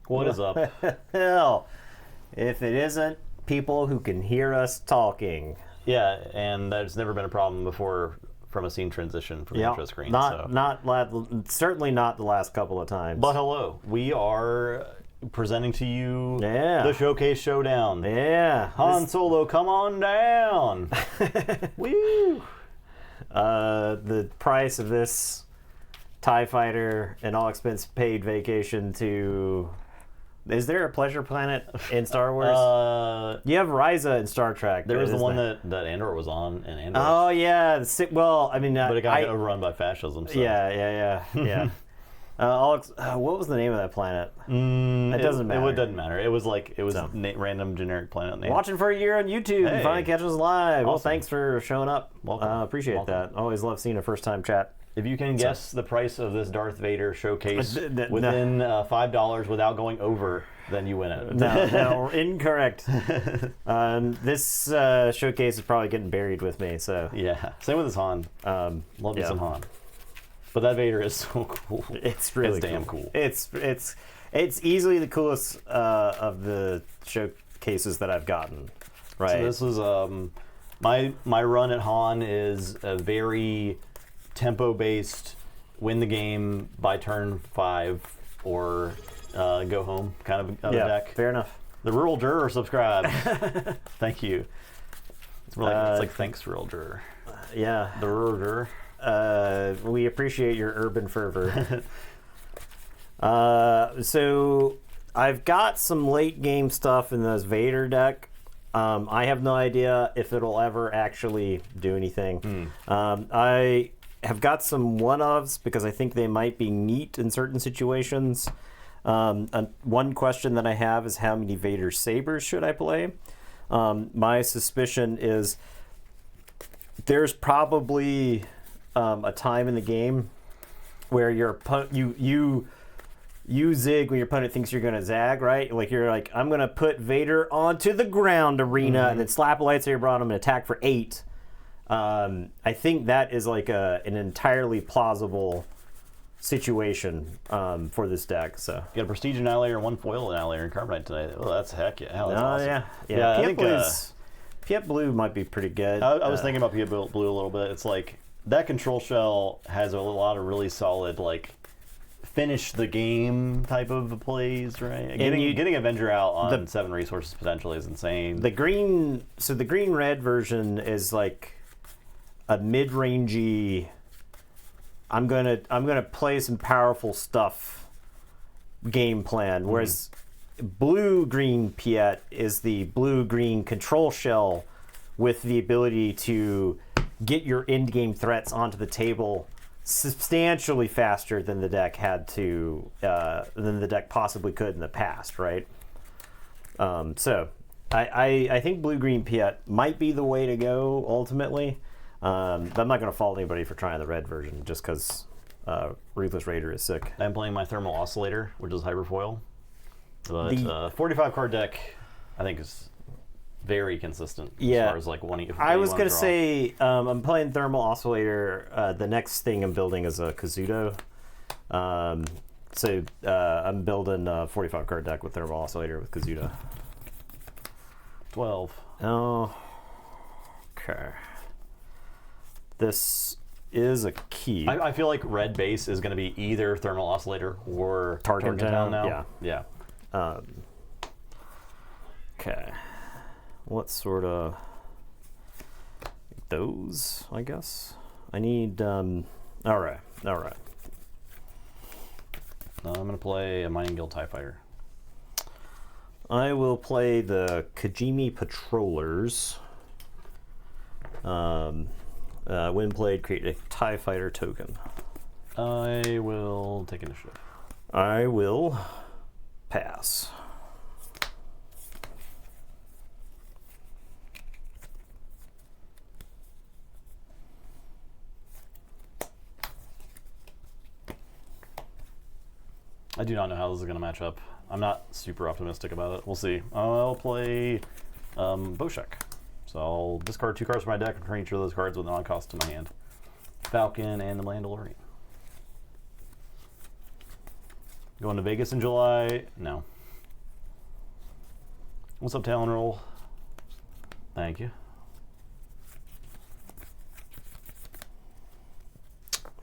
What is up? Hell, if it isn't people who can hear us talking. Yeah, and that's never been a problem before from a scene transition from the intro screen. Certainly not the last couple of times. But hello, we are presenting to you the Showcase Showdown. Yeah. Han Solo, come on down. Woo! The price of this TIE Fighter, an all-expense paid vacation to... Is there a pleasure planet in Star Wars? You have Ryza in Star Trek. There was the one that Andor was on in Andor. Oh, yeah. Well, I mean... but it got overrun by fascism. So. Yeah. What was the name of that planet? It doesn't matter. It doesn't matter. It was random generic planet name. Watching for a year on YouTube and finally catch us live. Awesome. Well, thanks for showing up. Welcome. Appreciate that. Always love seeing a first-time chat. If you can guess the price of this Darth Vader showcase within $5 without going over, then you win it. No, incorrect. This showcase is probably getting buried with me. So yeah, same with this Han. Love me some Han. But that Vader is so cool. It's really damn cool. It's easily the coolest of the showcases that I've gotten. Right. So this is my run at Han is a very tempo-based, win the game by turn 5 or go home kind of deck. Fair enough. The Rural Juror subscribed. Thank you. It's really it's like thanks Rural Juror. Yeah. The Rural Juror. We appreciate your urban fervor. So I've got some late game stuff in this Vader deck. I have no idea if it'll ever actually do anything. I have got some one-ofs because I think they might be neat in certain situations. One question that I have is how many Vader Sabers should I play? My suspicion is there's probably a time in the game where you zig when your opponent thinks you're going to zag, right? Like you're like, I'm going to put Vader onto the ground arena and then slap a lightsaber on him and attack for 8. I think that is like an entirely plausible situation for this deck. So you got a Prestige Annihilator and 1 Foil Annihilator in Carbonite tonight. Oh, that's heck yeah. Hell, that's awesome. Yeah. I think Piet Blue might be pretty good. I was thinking about Piet Blue a little bit. It's like that control shell has a lot of really solid like finish the game type of plays, right? Getting Avenger out on 7 resources potentially is insane. The green red version is like a mid-rangey. I'm gonna play some powerful stuff game plan, whereas blue-green Piet is the blue-green control shell with the ability to get your end-game threats onto the table substantially faster than the deck than the deck possibly could in the past, right? So I think blue-green Piet might be the way to go ultimately. But I'm not going to fault anybody for trying the red version just because Ruthless Raider is sick. I'm playing my Thermal Oscillator, which is Hyperfoil. But 45 card deck, I think, is very consistent as far as like one. I was going to say I'm playing Thermal Oscillator. The next thing I'm building is a Kazuto. So I'm building a 45 card deck with Thermal Oscillator with Kazuto. 12. Oh, okay. This is a key. I feel like red base is going to be either Thermal Oscillator or Target Town now. Yeah. Okay. What sort of those? I guess I need. All right. I'm going to play a Mining Guild TIE Fighter. I will play the Kajimi Patrollers. When played, create a TIE Fighter token. I will take initiative. I will pass. I do not know how this is going to match up. I'm not super optimistic about it. We'll see. I'll play Boshek. So I'll discard 2 cards from my deck and return each of those cards with an odd cost to my hand. Falcon and the Mandalorian. Going to Vegas in July? No. What's up, Talon Roll? Thank you.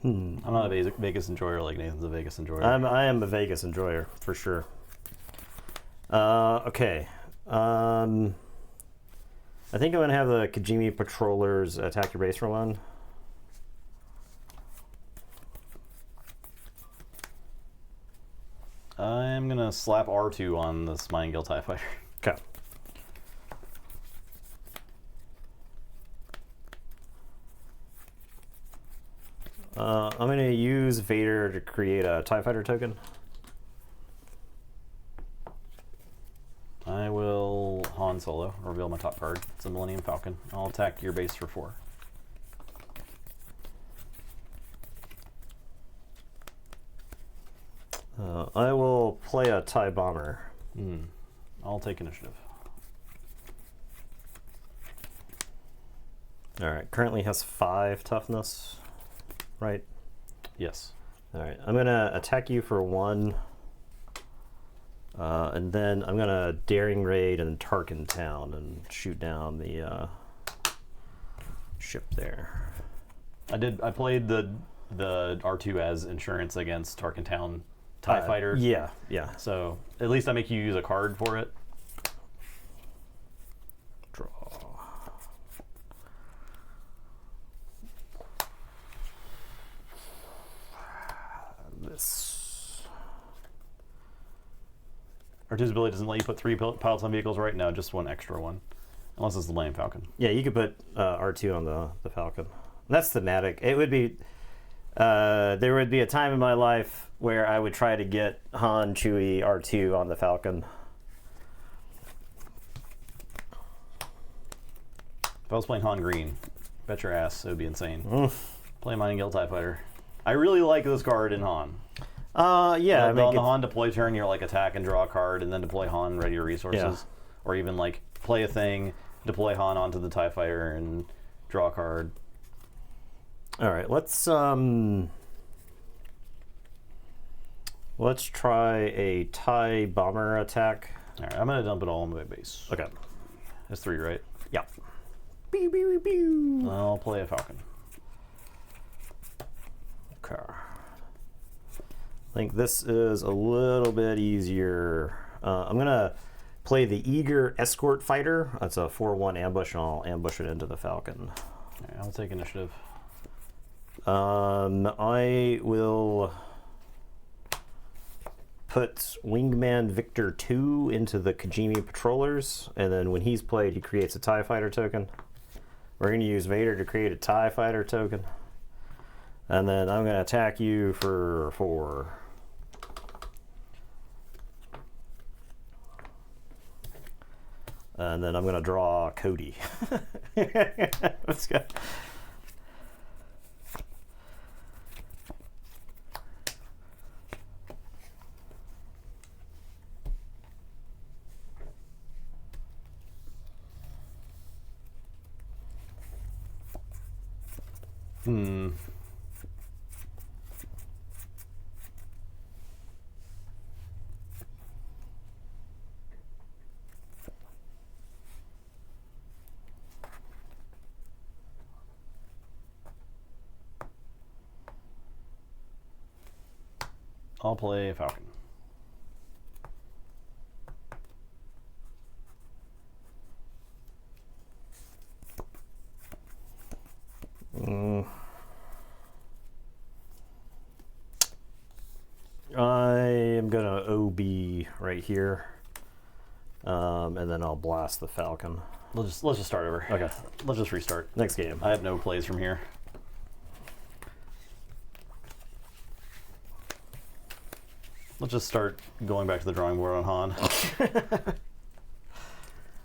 I'm not a Vegas enjoyer like Nathan's a Vegas enjoyer. I am a Vegas enjoyer for sure. Okay. I think I'm gonna have the Kajimi Patrollers attack your base for 1. I'm gonna slap R2 on this Mining Guild TIE Fighter. Okay. I'm going to use Vader to create a TIE Fighter token. I will Han Solo, reveal my top card. It's a Millennium Falcon. I'll attack your base for 4. I will play a TIE Bomber. I'll take initiative. Alright, currently has 5 toughness, right? Yes. Alright, I'm going to attack you for 1. And then I'm going to Daring Raid in Tarkin Town and shoot down the ship there. I played the R2 as insurance against Tarkin Town TIE Fighter. Yeah. So at least I make you use a card for it. Draw. This. R2's ability doesn't let you put 3 pilots on vehicles right now, just 1 extra one. Unless it's the Millennium Falcon. Yeah, you could put R2 on the Falcon. That's thematic. It would be... there would be a time in my life where I would try to get Han, Chewie, R2 on the Falcon. If I was playing Han Green, bet your ass, it would be insane. Play Mining Guild TIE Fighter. I really like this card in Han. Yeah. On the Han deploy turn, you're like attack and draw a card, and then deploy Han, ready your resources. Yeah. Or even like play a thing, deploy Han onto the TIE Fighter, and draw a card. All right, let's try a TIE Bomber attack. All right, I'm gonna dump it all on my base. Okay. That's 3, right? Yeah. Pew, pew, pew. I'll play a Falcon. Okay. I think this is a little bit easier. I'm gonna play the Eager Escort Fighter. That's a 4/1 ambush, and I'll ambush it into the Falcon. All right, I'll take initiative. I will put Wingman Victor 2 into the Kajimi Patrollers, and then when he's played, he creates a TIE Fighter token. We're going to use Vader to create a TIE Fighter token. And then I'm going to attack you for 4. And then I'm going to draw Cody. Let's go. I'll play Falcon. I am gonna OB right here, and then I'll blast the Falcon. Let's just start over. Okay. Let's just restart. Next game. I have no plays from here. Let's just start going back to the drawing board on Han.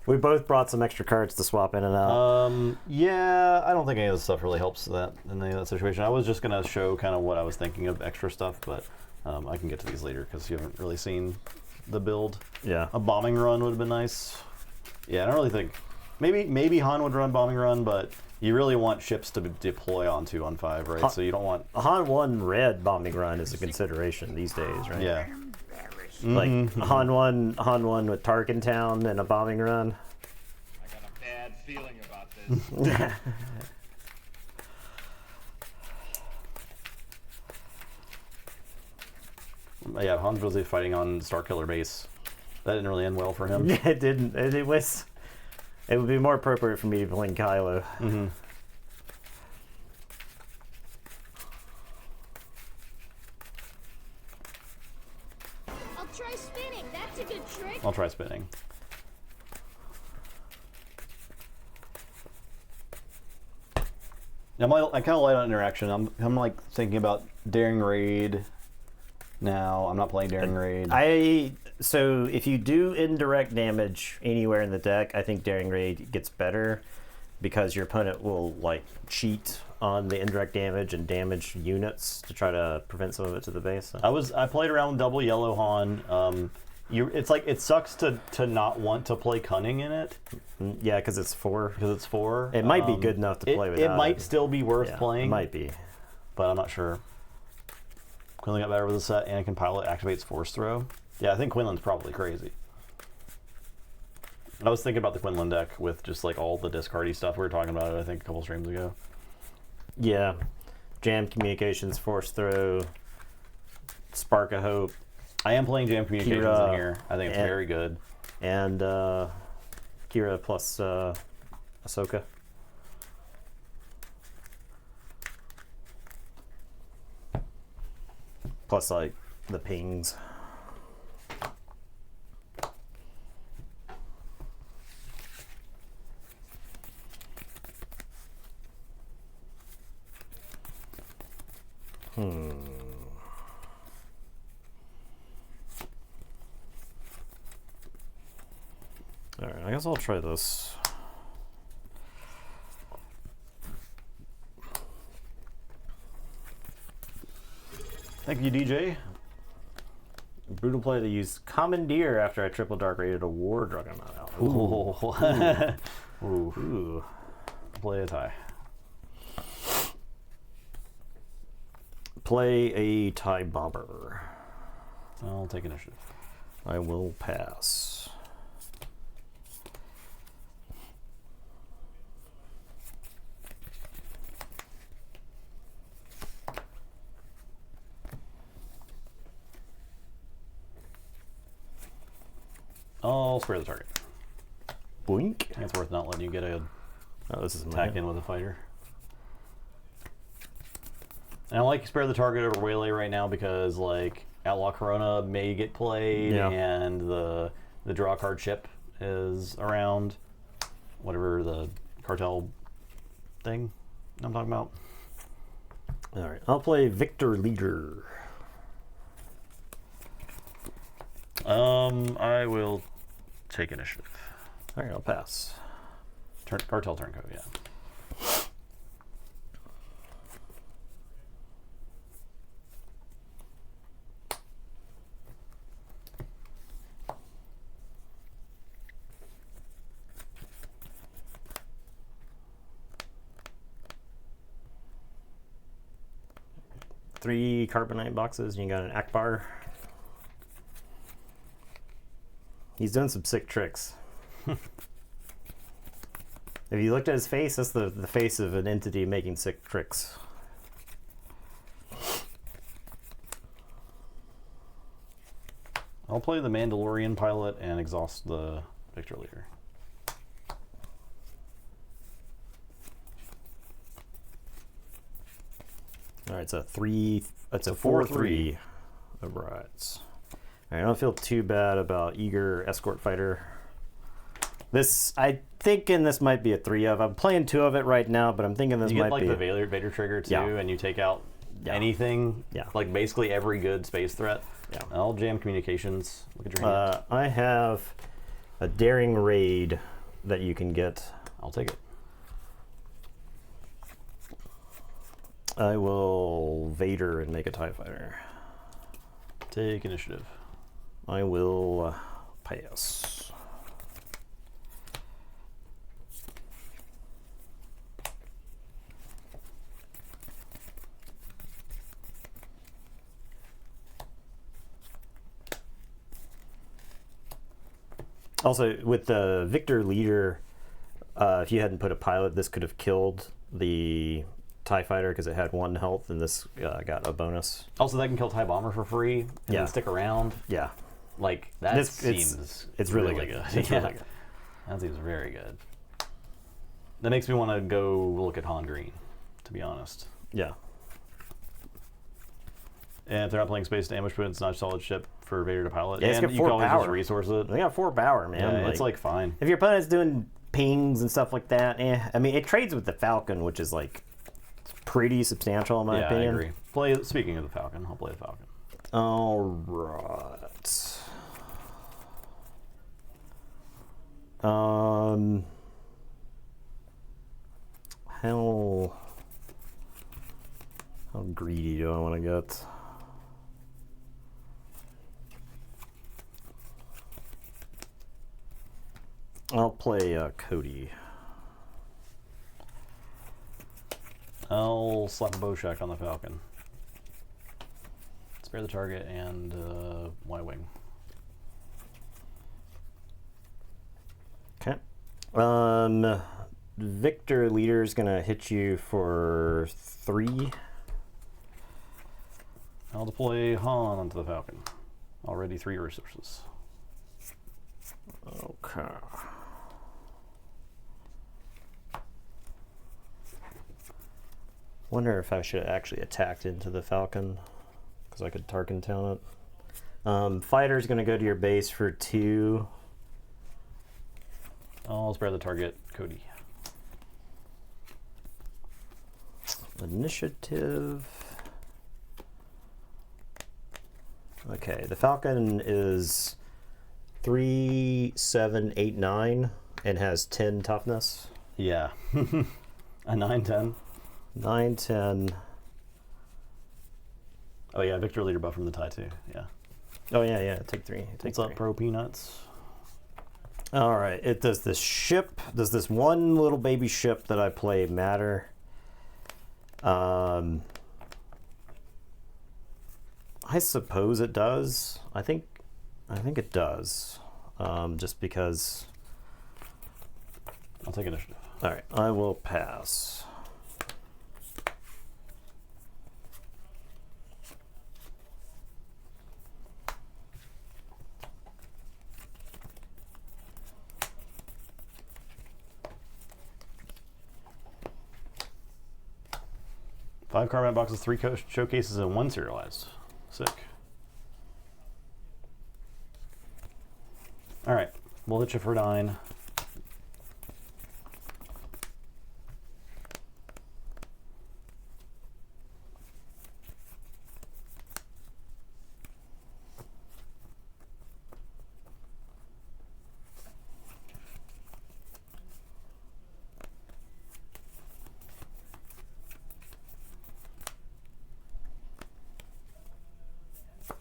We both brought some extra cards to swap in and out. Yeah, I don't think any of this stuff really helps that in any of that situation. I was just gonna show kind of what I was thinking of extra stuff, but I can get to these later because you haven't really seen the build. Yeah. A bombing run would have been nice. Yeah, I don't really think maybe Han would run bombing run, but you really want ships to deploy onto on 5, right? So you don't want a Han 1 red bombing run is a consideration these days, right? Yeah. Like Han 1 with Tarkin Town and a bombing run. I got a bad feeling about this. Yeah, Han's busy fighting on Starkiller base. That didn't really end well for him. Yeah, it didn't. It was. It would be more appropriate for me to be playing Kylo. I'll try spinning. That's a good trick. I'll try spinning. I'm kind of light on interaction. I'm like thinking about Daring Raid. Now I'm not playing Daring Raid. So if you do indirect damage anywhere in the deck, I think Daring Raid gets better because your opponent will like cheat on the indirect damage and damage units to try to prevent some of it to the base. I played around with double yellow Han. It's like it sucks to not want to play Cunning in it. Yeah, because it's 4. It might be good enough to play without it. Might still be worth playing. It might be, but I'm not sure. Quinlan got better with the set. Anakin Pilot activates Force Throw. Yeah, I think Quinlan's probably crazy. I was thinking about the Quinlan deck with just like all the discardy stuff. We were talking about it, I think, a couple streams ago. Yeah. Jam Communications, Force Throw, Spark of Hope. I am playing Jam Communications Kira, in here. I think it's very good. And Kira plus Ahsoka. Plus, like, the pings. Alright, I guess I'll try this. Thank you, DJ. Brutal play to use Commandeer after I triple dark rated a War Juggernaut out. Ooh. Ooh. Play a tie. Play a TIE Bomber. I'll take initiative. I will pass. I'll spare the target. Boink. I think it's worth not letting you get a This is attack in with a fighter. And I like spare the target over Waylay right now because like Outlaw Corona may get played and the draw card chip is around. Whatever the cartel thing I'm talking about. Alright, I'll play Victor Leader. I will take initiative. Alright, I'll pass. Cartel turncoat, yeah. Three carbonite boxes, and you got an Akbar. He's doing some sick tricks. If you looked at his face, that's the face of an entity making sick tricks. I'll play the Mandalorian pilot and exhaust the Victor Leader. All right, it's a 4/3 of rides. I don't feel too bad about Eager Escort Fighter. This, I thinking this might be a 3 of. I'm playing 2 of it right now, but I'm thinking this you might get like be the Vader trigger too, and you take out anything. Yeah. Like basically every good space threat. Yeah. I'll jam communications. Look at your hand. I have a Daring Raid that you can get. I'll take it. I will Vader and make a TIE Fighter. Take initiative. I will pass. Also, with the Victor leader, if you hadn't put a pilot, this could have killed the TIE fighter because it had 1 health, and this got a bonus. Also, that can kill TIE bomber for free and then stick around. Yeah. Like, that seems it's really good. It's really good. That seems very good. That makes me want to go look at Han Green, to be honest. Yeah. And if they're not playing space to ambush, but it's not a solid ship for Vader to pilot. Yeah, it's and got you 4 can always power. just resource it. They got 4 power, man. Yeah, it's like fine. If your opponent's doing pings and stuff like that, I mean, it trades with the Falcon, which is like pretty substantial in my opinion. I agree. Speaking of the Falcon, I'll play the Falcon. All right. How greedy do I want to get? I'll play Cody. I'll slap a bow shack on the Falcon. Spare the target and Y-wing. Okay. Victor leader is gonna hit you for 3. I'll deploy Han onto the Falcon. Already 3 resources. Okay. Wonder if I should have actually attacked into the Falcon, because I could Tarkin Town it. Fighter's gonna go to your base for 2. I'll spare the target, Cody. Initiative. Okay, the Falcon is 3, 7, 8, 9, and has 10 toughness. Yeah. A 9-10. 9, 10. Oh yeah, Victor leader buff from the TIE too. Yeah. Oh yeah, take 3. What's up, Pro Peanuts? All right, it does this ship, does this one little baby ship that I play matter? I suppose it does. I think it does. Just because. I'll take initiative. All right, I will pass. Five carbide boxes, 3 showcases, and 1 serialized. Sick. All right, we'll hit you for 9.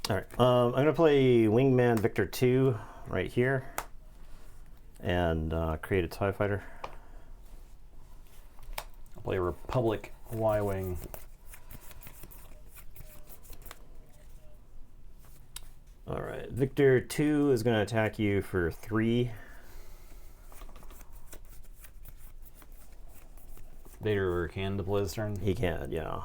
All right, I'm gonna play Wingman Victor 2 right here, and create a TIE fighter. I'll play Republic Y-wing. All right, Victor 2 is gonna attack you for 3. Vader can deploy this turn. He can, yeah.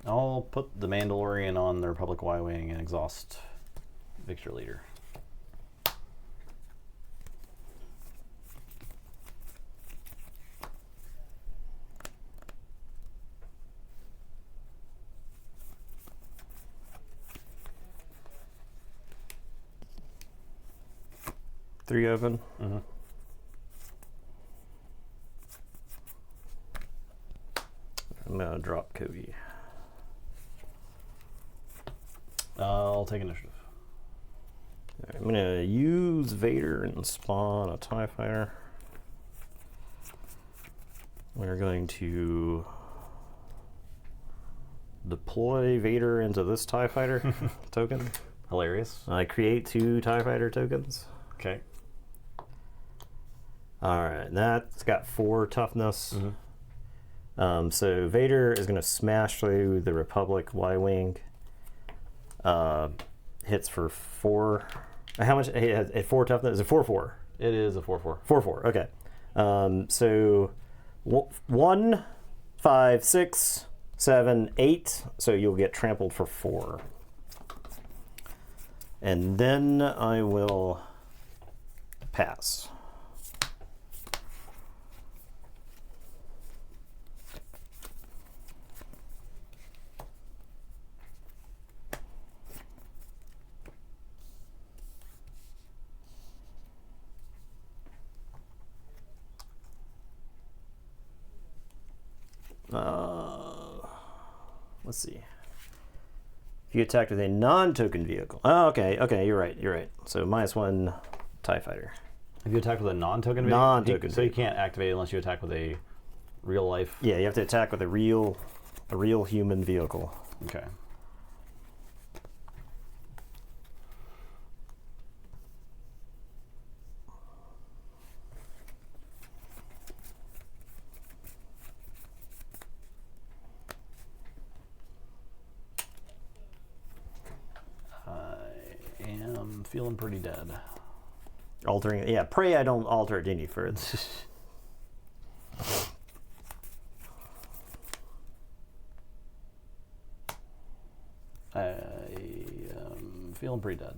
I'll put the Mandalorian on the Republic Y-wing and exhaust Victor leader. Three open. Mm-hmm. I'm gonna drop Cody. I'll take initiative. All right, I'm gonna use Vader and spawn a TIE fighter. We're going to deploy Vader into this TIE fighter token. Hilarious. I create 2 TIE fighter tokens. Okay. All right, that's got 4 toughness. So Vader is going to smash through the Republic Y-Wing. Hits for 4. How much? At 4 toughness? Is it 4/4? It is a 4/4. 4/4. Okay. So 1, 5, 6, 7, 8. So you'll get trampled for 4. And then I will pass. Let's see. If you attacked with a non-token vehicle. Oh, okay. Okay, you're right. So -1 TIE Fighter. If you attack with a non-token vehicle? Non-token So you can't activate unless you attack with a real life? Yeah, you have to attack with a real human vehicle. Okay. I'm feeling pretty dead. Altering, yeah. Pray I don't alter it any further. I am feeling pretty dead.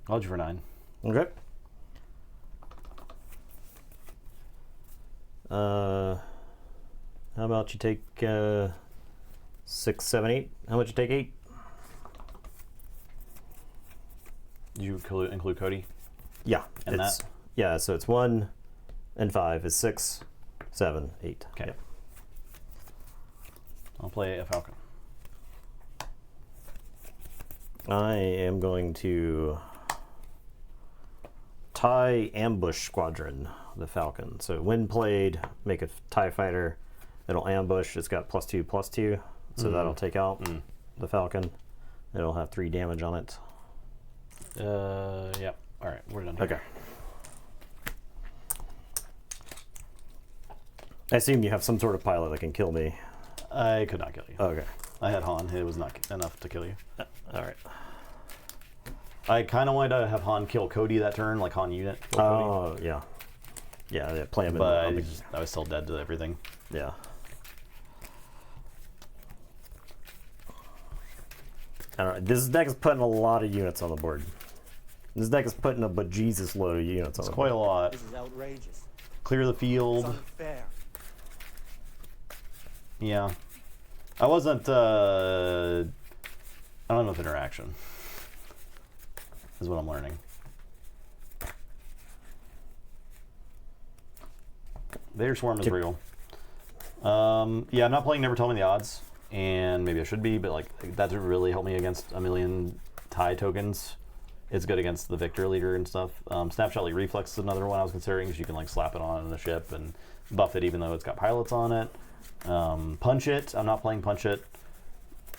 I'll hold you for 9. Okay. How about you take 6, 7, 8? How much you take 8? Did you include Cody? Yeah. And it's, that? Yeah, so it's 1 and 5 is 6, 7, 8. Okay. Yep. I'll play a Falcon. I am going to TIE Ambush Squadron, the Falcon. So when played, make a TIE Fighter. It'll ambush. It's got +2/+2, so that'll take out the Falcon. It'll have 3 damage on it. Yeah. All right, we're done here. Okay. I assume you have some sort of pilot that can kill me. I could not kill you. Okay. I had Han. It was not enough to kill you. All right. I kind of wanted to have Han kill Cody that turn, like Han unit kill Cody. Oh, yeah. Yeah, play him in But the, I was still dead to everything. yeah. All right. This deck is putting a lot of units on the board. This deck is putting a bejesus load of units on It's the quite board. a lot. This is outrageous. Clear the It's field. unfair. Yeah. I wasn't, I don't know if interaction is what I'm learning. Vader Swarm is real. Yeah, I'm not playing Never Tell Me the Odds, and maybe I should be, but like that doesn't really help me against a million TIE tokens. It's good against the Victor Leader and stuff. Snapshot Lead Reflex is another one I was considering, because you can like slap it on the ship and buff it even though it's got pilots on it. Punch It. I'm not playing Punch It.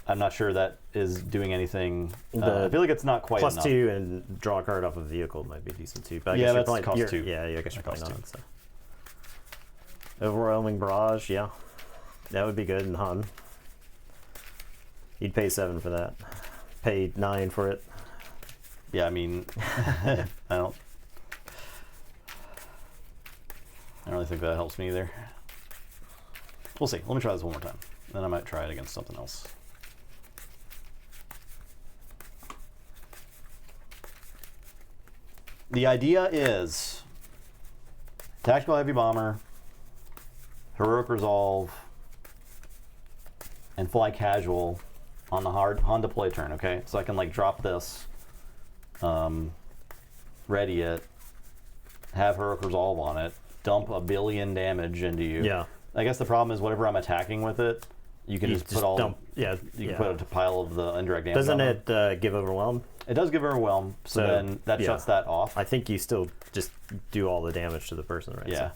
I'm not sure that is doing anying. I feel like it's not quite enough. +2 and draw a card off a vehicle might be decent too. But I Yeah, guess that's you're playing, cost 2. Yeah, I guess you're That playing costs on it. So. Overwhelming Barrage, yeah. That would be good in Han. You'd pay 7 for that. Pay 9 for it. Yeah, I mean, I don't really think that helps me either. We'll see. Let me try this one more time. Then I might try it against something else. The idea is Tactical Heavy Bomber, Heroic Resolve, and Fly Casual on the Han deploy turn, okay? So I can like drop this, ready it, have Heroic Resolve on it, dump 1 billion damage into you. Yeah. I guess the problem is whatever I'm attacking with it, you can just put all dump. Yeah. you can put a pile of the indirect damage. Doesn't on it give Overwhelm? It does give Overwhelm, so then that shuts that off. I think you still just do all the damage to the person, right? Yeah.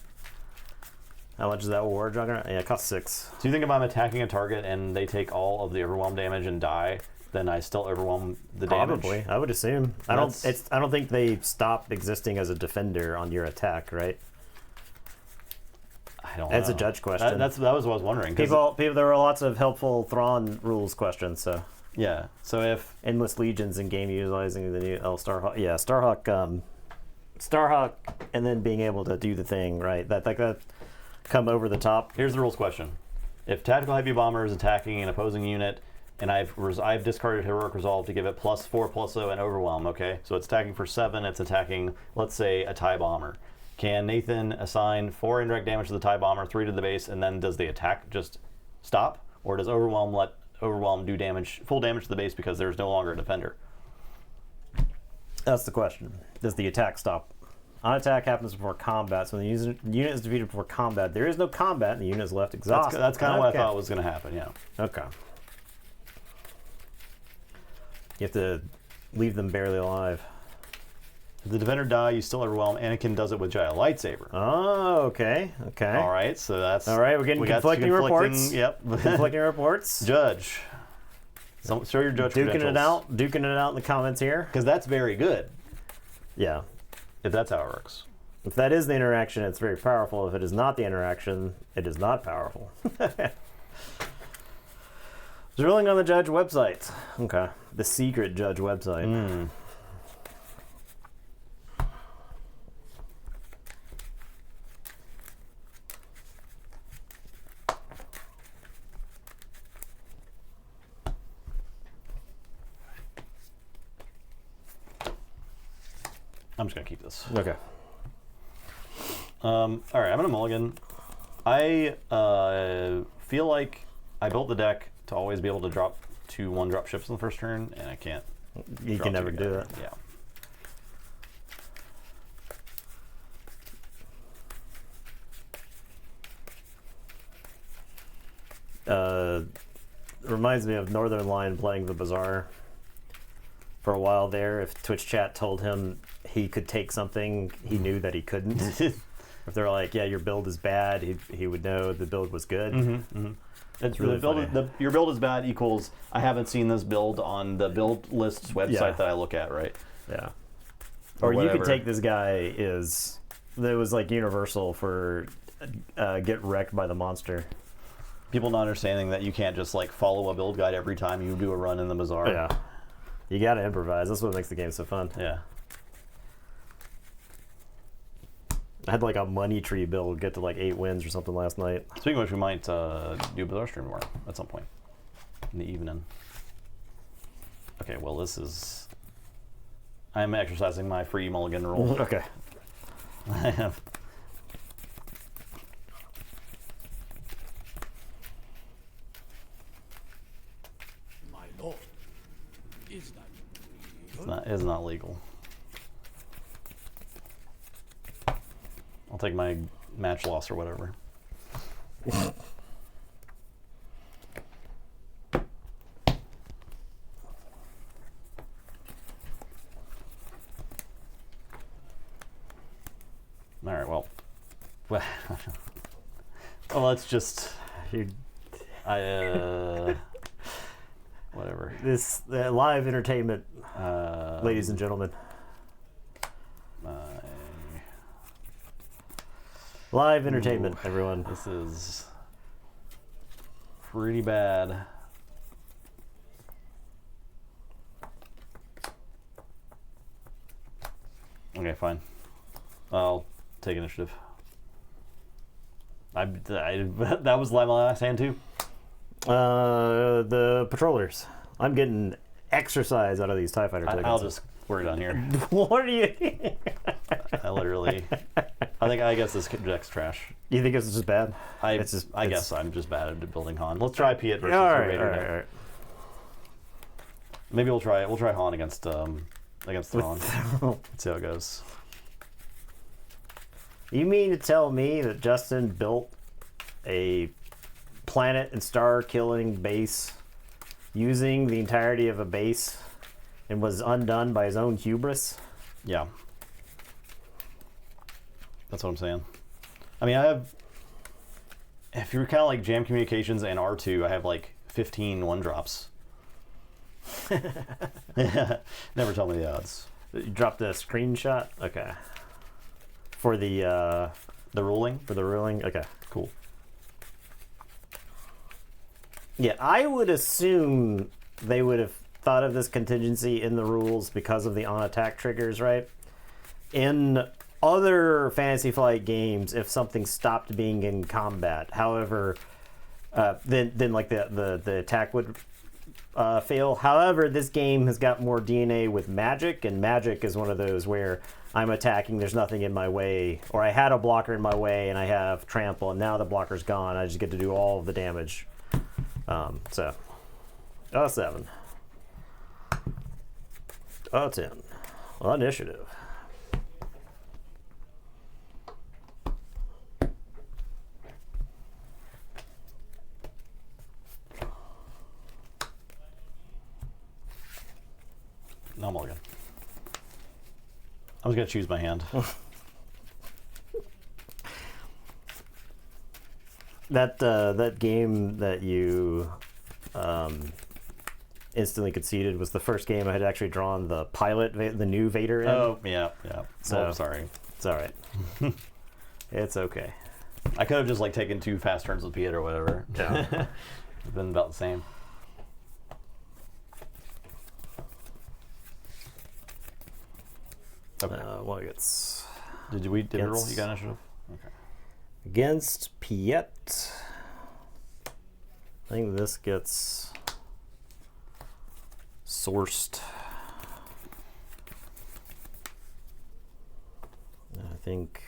How much is that war juggernaut? Yeah, it costs 6. So you think if I'm attacking a target and they take all of the overwhelm damage and die, then I still overwhelm the damage? Probably, I would assume. I don't think they stop existing as a defender on your attack, right? I don't know. That's a judge question. That was what I was wondering. People, there were lots of helpful Thrawn rules questions, so... Yeah, so if... Endless Legions in game utilizing the new... Oh, Starhawk. Yeah, Starhawk, and then being able to do the thing, right? That come over the top. Here's the rules question. If Tactical Heavy Bomber is attacking an opposing unit, and I've discarded Heroic Resolve to give it +4/+0 and Overwhelm, okay? So it's attacking for 7, it's attacking, let's say, a TIE Bomber. Can Nathan assign 4 indirect damage to the TIE Bomber, 3 to the base, and then does the attack just stop? Or does Overwhelm let Overwhelm do full damage to the base because there's no longer a defender? That's the question. Does the attack stop? On attack happens before combat, so when the unit is defeated before combat, there is no combat, and the unit is left exhausted. That's kind of what I thought was going to happen, yeah. Okay. You have to leave them barely alive. If the defender die, you still overwhelm. Anakin does it with Giant Lightsaber. Oh, okay. Okay. All right, so that's... All right, we're getting conflicting reports. Yep. Conflicting reports. Judge. Show your judge Duking credentials. it out in the comments here. Because that's very good, Yeah. if that's how it works. If that is the interaction, it's very powerful. If it is not the interaction, it is not powerful. Drilling on the judge website. Okay. The secret judge website. I'm just going to keep this. Okay. All right, I'm going to mulligan. I feel like I built the deck to always be able to drop 2 1-drop ships in the first turn, and I can't. You can never do that. Yeah. Reminds me of Northern Lion playing the Bazaar. For a while there, if Twitch chat told him he could take something, he knew that he couldn't. If they're like, "Yeah, your build is bad," he would know the build was good. It's really your build is bad equals I haven't seen this build on the build lists website that I look at, right? Yeah. Or you could whatever. take this guy that was like universal for get wrecked by the monster. People not understanding that you can't just like follow a build guide every time you do a run in the Bazaar. Yeah. You gotta improvise. That's what makes the game so fun. Yeah. I had like a money tree build get to like 8 wins or something last night. Speaking of which, we might do Bazaar stream tomorrow at some point in the evening. Okay, well this is... I'm exercising my free mulligan rule. Okay. I have... My lord, is that It's not legal. I'll take my match loss or whatever. All right, well, well, let's just, whatever. This live entertainment, ladies and gentlemen. Live entertainment, everyone. This is pretty bad. Okay, fine. I'll take initiative. That was my last hand too. The patrollers. I'm getting exercise out of these TIE fighter tokens. I'll just work it on here. What are you? I guess this deck's trash. You think it's just bad? I guess I'm just bad at building Han. Let's try Piet versus All right, Vader. all right, all right. Maybe we'll try Han against Thrawn. Let's see how it goes. You mean to tell me that Justin built a planet and star killing base using the entirety of a base and was undone by his own hubris? Yeah. That's what I'm saying. I mean, I have If you count like Jam Communications and R2, I have like 15 one-drops. Never tell me the odds. You dropped the screenshot? Okay. For the ruling? For the ruling? Okay. Cool. Yeah, I would assume they would have thought of this contingency in the rules because of the on-attack triggers, right? In other Fantasy Flight games, if something stopped being in combat, however, then like the attack would fail. However, this game has got more DNA with magic, and magic is one of those where I'm attacking, there's nothing in my way, or I had a blocker in my way and I have trample, and now the blocker's gone. I just get to do all of the damage. So, 7. 10. Well, initiative. No mulligan. I was gonna choose my hand. That game that you instantly conceded was the first game I had actually drawn the pilot, the new Vader in. Oh, yeah. So So- sorry. It's all right. It's okay. I could have just like taken 2 fast turns with Piet or whatever. Yeah. It's been about the same. Okay. Well, it's Did we roll? Against- You got initiative? Okay. against Piet. I think this gets sourced. I think.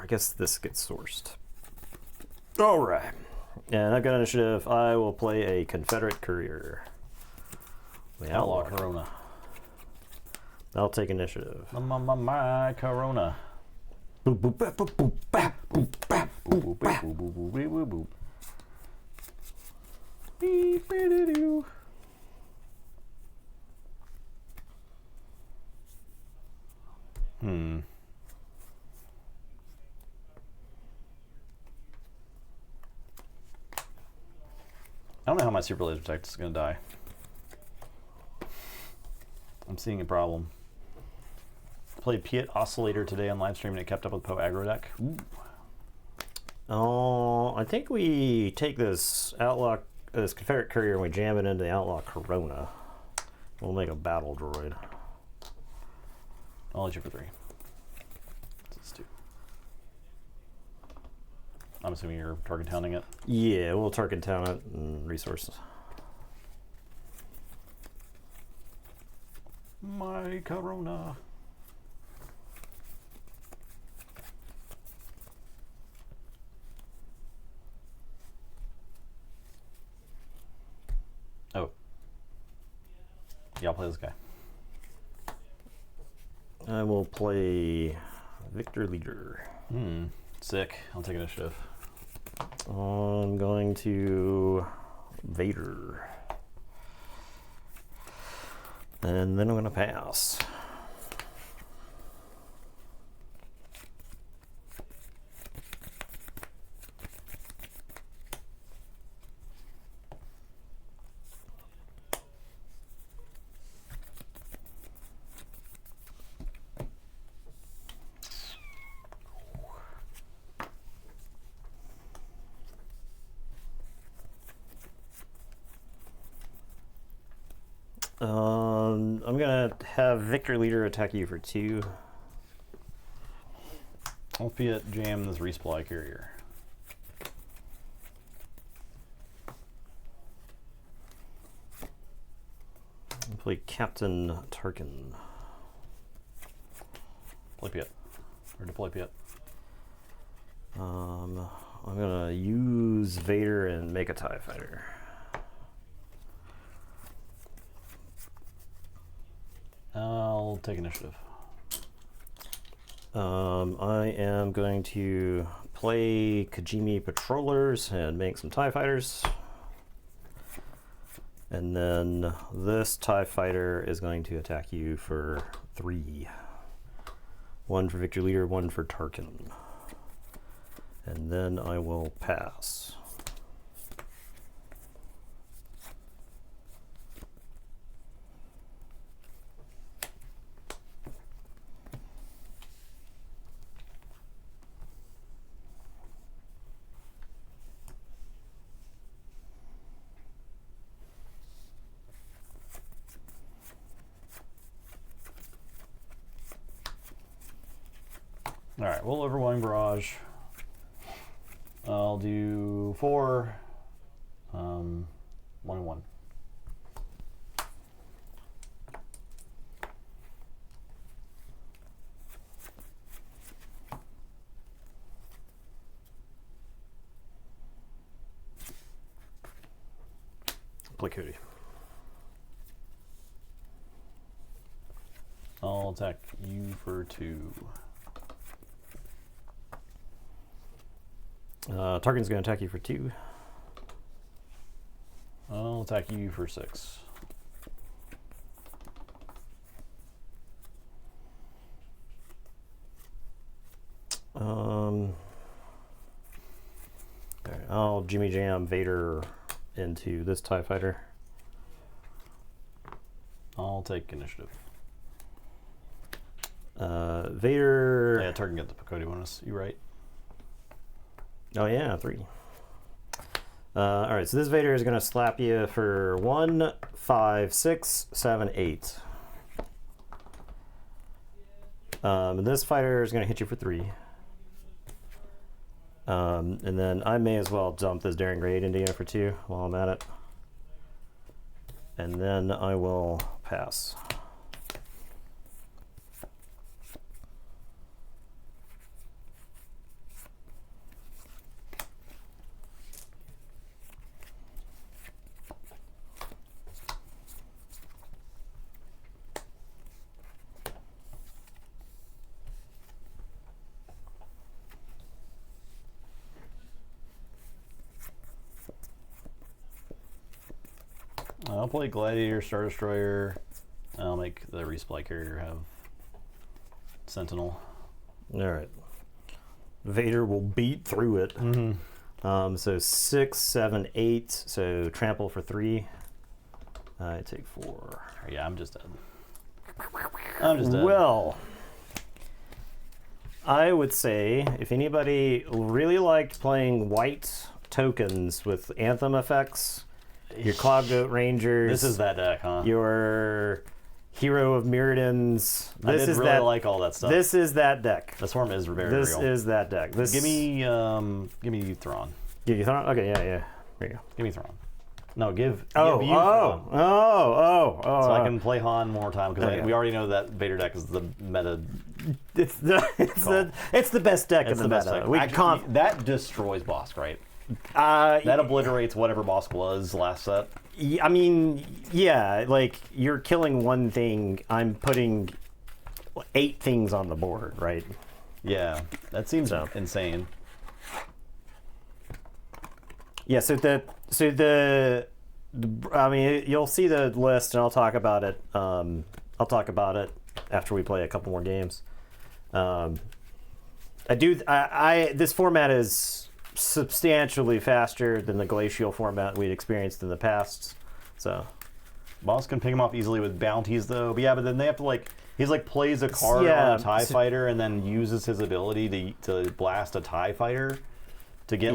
I guess this gets sourced. All right. And I've got initiative. I will play a Confederate Courier. The Outlaw Corona. I'll take initiative. My Corona. Boop, boop, boop, boop, boop, bap, boop, bap, boop, Boop, bap. boop, boop, boop, boop, boop, boop. Beep, beep-doo-doo. I don't know how my Super Laser Protect is going to die. I'm seeing a problem. Played Piet Oscillator today on live stream and it kept up with Poe aggro deck. Ooh. Oh, I think we take this Confederate Courier and we jam it into the Outlaw Corona. We'll make a battle droid. I'll let you for 3. Let's do. I'm assuming you're target counting it. Yeah, we'll target town it and resources. My Corona. Oh. Yeah, I'll play this guy. I will play Victor Leader. Sick. I'll take initiative. I'm going to Vader. And then I'm going to pass. I'm gonna have Victor Leader attack you for 2. I'll Fiat jam this resupply carrier. I'll play Captain Tarkin. Play Piet. Or deploy Piet. I'm gonna use Vader and make a TIE Fighter. I'll take initiative. I am going to play Kajimi Patrollers and make some TIE Fighters. And then this TIE Fighter is going to attack you for 3. 1 for Victor Leader, 1 for Tarkin. And then I will pass. All right, we'll overwhelming barrage. I'll do 4, 1 and 1. Play Cody. I'll attack you for 2. Tarkin's going to attack you for 2. I'll attack you for 6. I'll Jimmy Jam Vader into this TIE fighter. I'll take initiative. Vader. Yeah, Tarkin got the Cody bonus. You right? Oh yeah, 3. All right, so this Vader is going to slap you for 1, 5, 6, 7, 8. And this fighter is going to hit you for 3. And then I may as well dump this Daring Great into you for 2 while I'm at it. And then I will pass. I'll play Gladiator, Star Destroyer. I'll make the resupply carrier have Sentinel. All right. Vader will beat through it. So 6, 7, 8. So trample for 3. I take 4. Yeah, I'm just dead. I'm just dead. Well, I would say if anybody really liked playing white tokens with Anthem effects, your Cloud Goat Rangers. This is that deck, huh? Your Hero of Mirrodins. I did really like all that stuff. This is that deck. The swarm is very This real. is that deck. This Give me Thrawn. Give you Thrawn? Okay, yeah. There you go. Give me Thrawn. No, give you Oh. Thrawn. So I can play Han more time because Okay. we already know that Vader deck is the meta. It's the best deck in It's the the best meta. deck. We Actually, that destroys Bosk, right? That obliterates whatever Bosk was last set. I mean, yeah, like you're killing one thing. I'm putting 8 things on the board, right? Yeah, that seems So. insane. Yeah. I mean, you'll see the list, and I'll talk about it. I'll talk about it after we play a couple more games. This format is substantially faster than the glacial format we'd experienced in the past. So Boss can pick him off easily with bounties, though. But yeah, but then they have to he's plays a card on a TIE fighter and then uses his ability to blast a TIE fighter to get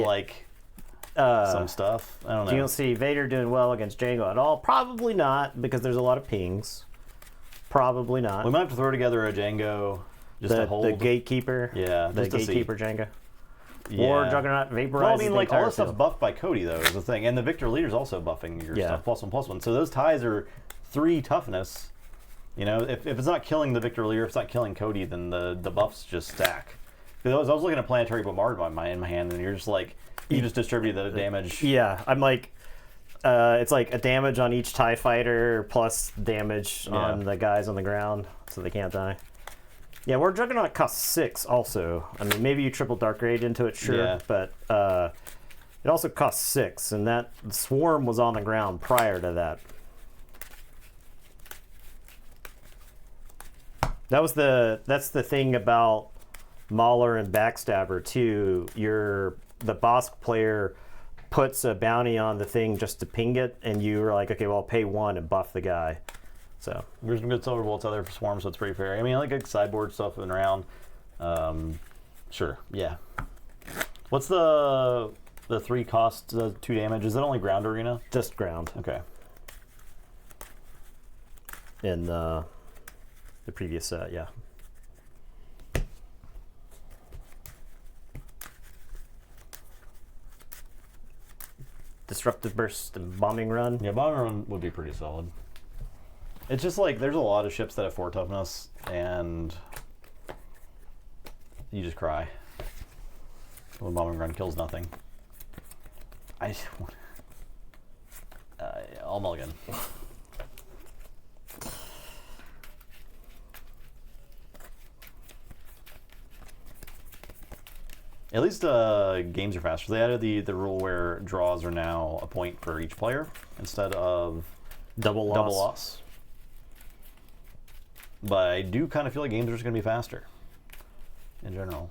some stuff. I don't know. you don't see Vader doing well against Jango at all. Probably not, because there's a lot of pings. Probably not. We might have to throw together a Django just to hold the Gatekeeper. Yeah, the just to see. Gatekeeper Jango. Yeah. Or Juggernaut vaporizes Well, I mean, the all entire this stuff's field. buffed by Cody, though, is the thing. And the Victor Leader's also buffing your Yeah. stuff, +1/+1. So those ties are 3 toughness. You know, if it's not killing the Victor Leader, if it's not killing Cody, then the buffs just stack. Because I was looking at Planetary Bombardment in my hand, and you're just you just distribute the damage. Yeah, I'm like, it's like a damage on each TIE fighter plus damage on the guys on the ground, so they can't die. Yeah, War Juggernaut costs 6 also. I mean, maybe you triple Dark Raid into it, sure, Yeah. but it also costs 6, and that Swarm was on the ground prior to that. That's the thing about Mauler and Backstabber too. The boss player puts a bounty on the thing just to ping it, and you're like, okay, well, I'll pay 1 and buff the guy. So there's some good silver bolts out there for Swarm, so it's pretty fair. I mean, I like sideboard stuff in around. Sure, yeah. What's the 3 cost, 2 damage? Is it only ground arena? Just ground. Okay. In the previous set, yeah. Disruptive burst and bombing run. Yeah, bombing run would be pretty solid. It's just like there's a lot of ships that have 4 toughness, and you just cry when bombing run kills nothing. I'll mulligan. At least games are faster. They added the rule where draws are now a point for each player instead of double loss. But I do kind of feel like games are just going to be faster in general.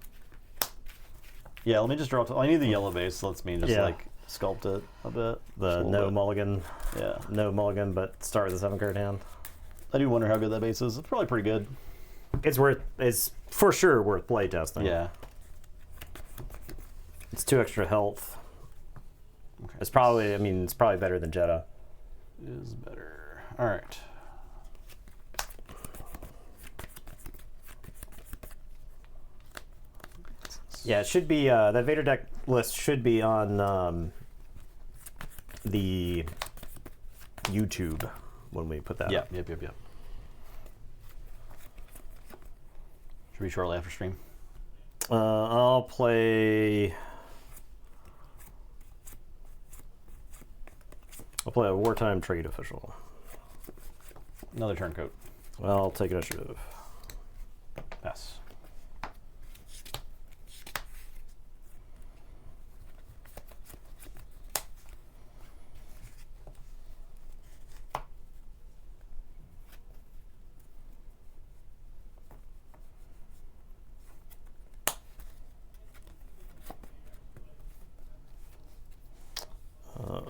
Yeah, let me just draw. I need the yellow base. So lets me just like sculpt it a bit. The no mulligan. Yeah. No mulligan, but start with a 7-card hand. I do wonder how good that base is. It's probably pretty good. It's for sure worth play testing. Yeah. It's 2 extra health. Okay. It's probably better than Jeddah. Is better. All right. Yeah, it should be that Vader deck list should be on the YouTube when we put that up. Yep. Should be shortly after stream. I'll play a wartime trade official. Another turncoat. Well, I'll take initiative. Pass.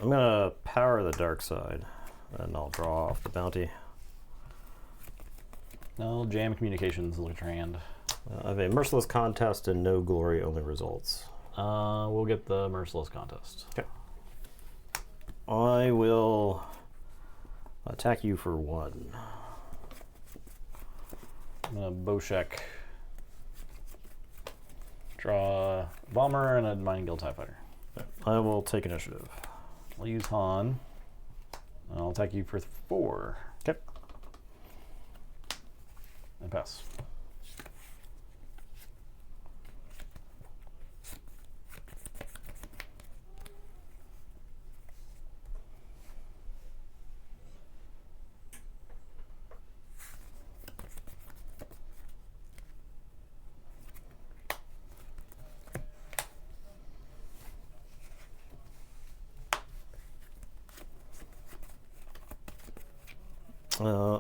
I'm gonna power the dark side, and I'll draw off the bounty. No, jam communications. Look at your hand. I have a merciless contest and no glory only results. We'll get the merciless contest. Okay. I will attack you for 1. I'm gonna Boshek. Draw a bomber and a Mining Guild TIE Fighter. I will take initiative. I'll use Han. And I'll attack you for 4. Okay. And pass.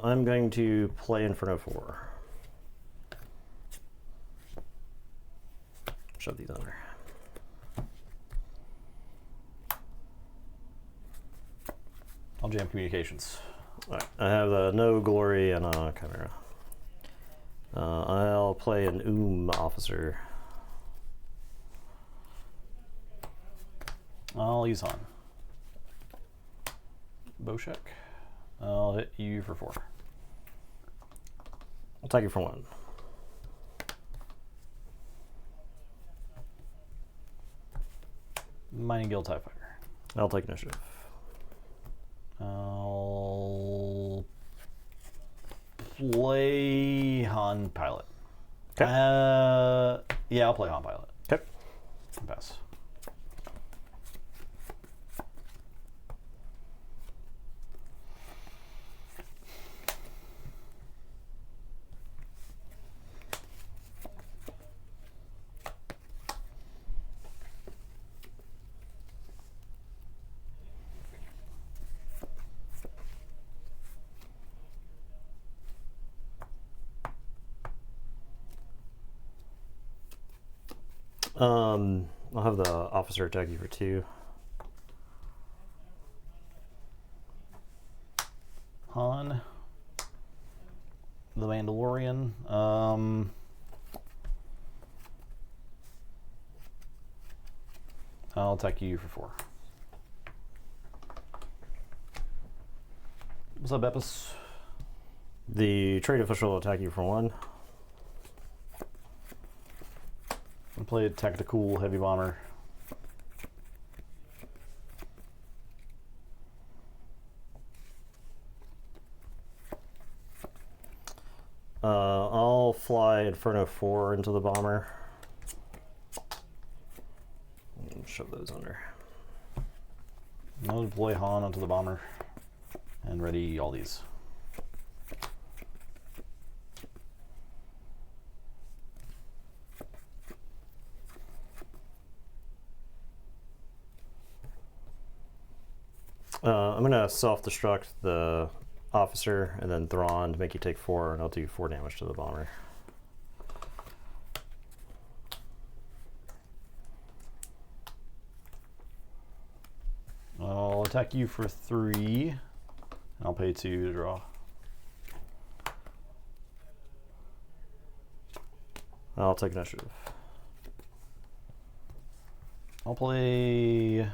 I'm going to play Inferno 4. Shove these under. I'll jam communications. All right. I have no glory and a chimera. I'll play an officer. I'll use Han. Boshek. I'll hit you for 4. I'll take you for 1. Mining Guild TIE Fighter. I'll take initiative. I'll play Han Pilot. Okay. Yeah, I'll play Han Pilot. Okay. Pass. I'll have the officer attack you for 2. Han, the Mandalorian. I'll attack you for 4. What's up, Epis? The trade official will attack you for 1. I play a tactical heavy bomber. I'll fly Inferno 4 into the bomber. Shove those under. I'll deploy Han onto the bomber and ready all these. I'm going to self-destruct the officer and then Thrawn to make you take 4, and I'll do 4 damage to the bomber. I'll attack you for 3. And I'll pay 2 to draw. I'll take initiative. I'll play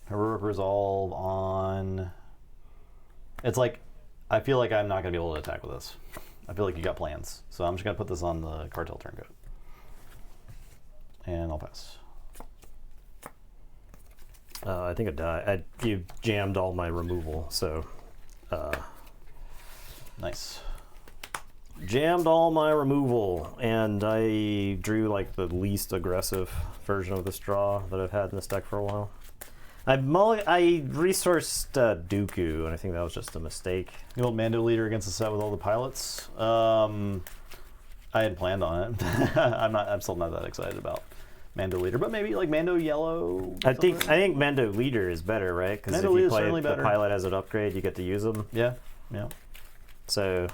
Heroic Resolve on... It's like, I feel like I'm not going to be able to attack with this. I feel like you got plans. So I'm just going to put this on the Cartel Turncoat. And I'll pass. I think I died. You jammed all my removal, so... Nice. Jammed all my removal, and I drew like the least aggressive version of this draw that I've had in this deck for a while. I resourced Dooku, and I think that was just a mistake. The old Mando leader against the set with all the pilots. I had planned on it. I'm still not that excited about Mando leader, but maybe like Mando yellow. I think Mando leader is better, right? Because if you play the better. pilot as an upgrade, you get to use them. Yeah, yeah. So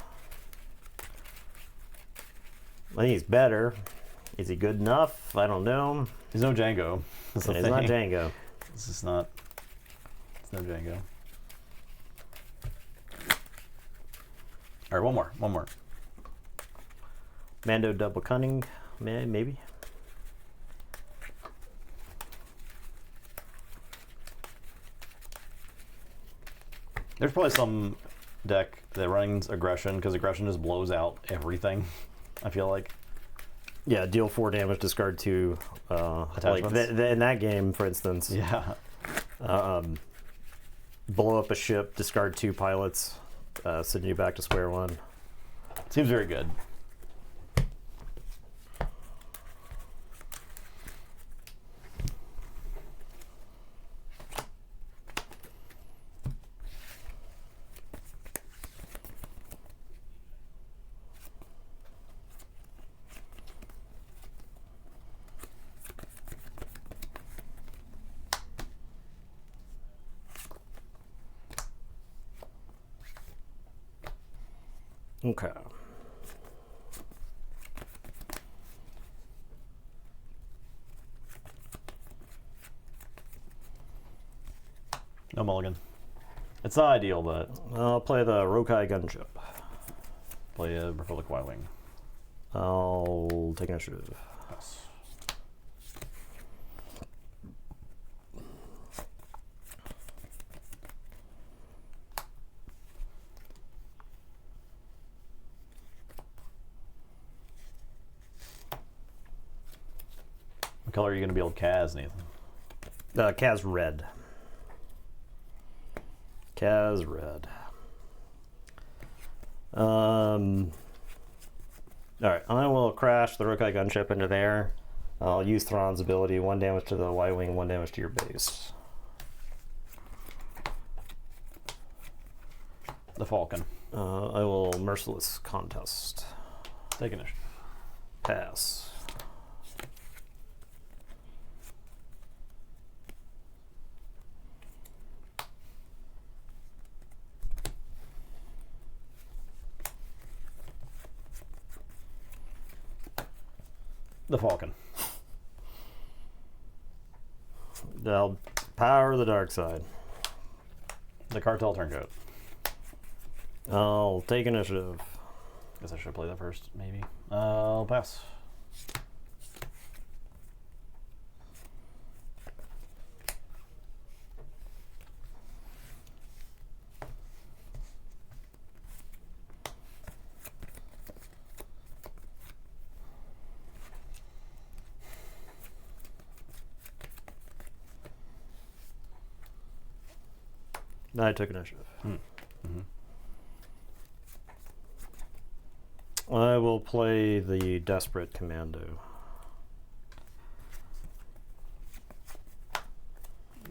I think he's better. Is he good enough? I don't know. He's no Django. He's not Django. This is not. It's no Django. All right, one more. Mando double cunning, maybe. There's probably some deck that runs aggression because aggression just blows out everything. I feel like. Yeah, deal 4 damage, discard 2. Like in that game, for instance. Yeah. Blow up a ship, discard 2 pilots, send you back to square 1. Seems very good. Okay. No mulligan. It's not ideal, but I'll play the Rokai gunship. play a Republic Y-Wing. I'll take initiative. Yes. What color are you going to be able to Kaz, Nathan? Kaz red. Kaz red. Alright, I will crash the Rokai gunship into there. I'll use Thrawn's ability, 1 damage to the Y-Wing, 1 damage to your base. The Falcon. I will Merciless Contest. Take initiative. Pass. The Falcon. I'll power the dark side. The Cartel Turncoat. I'll take initiative. Guess I should play that first, maybe. I'll pass. I took initiative. I will play the Desperate Commando.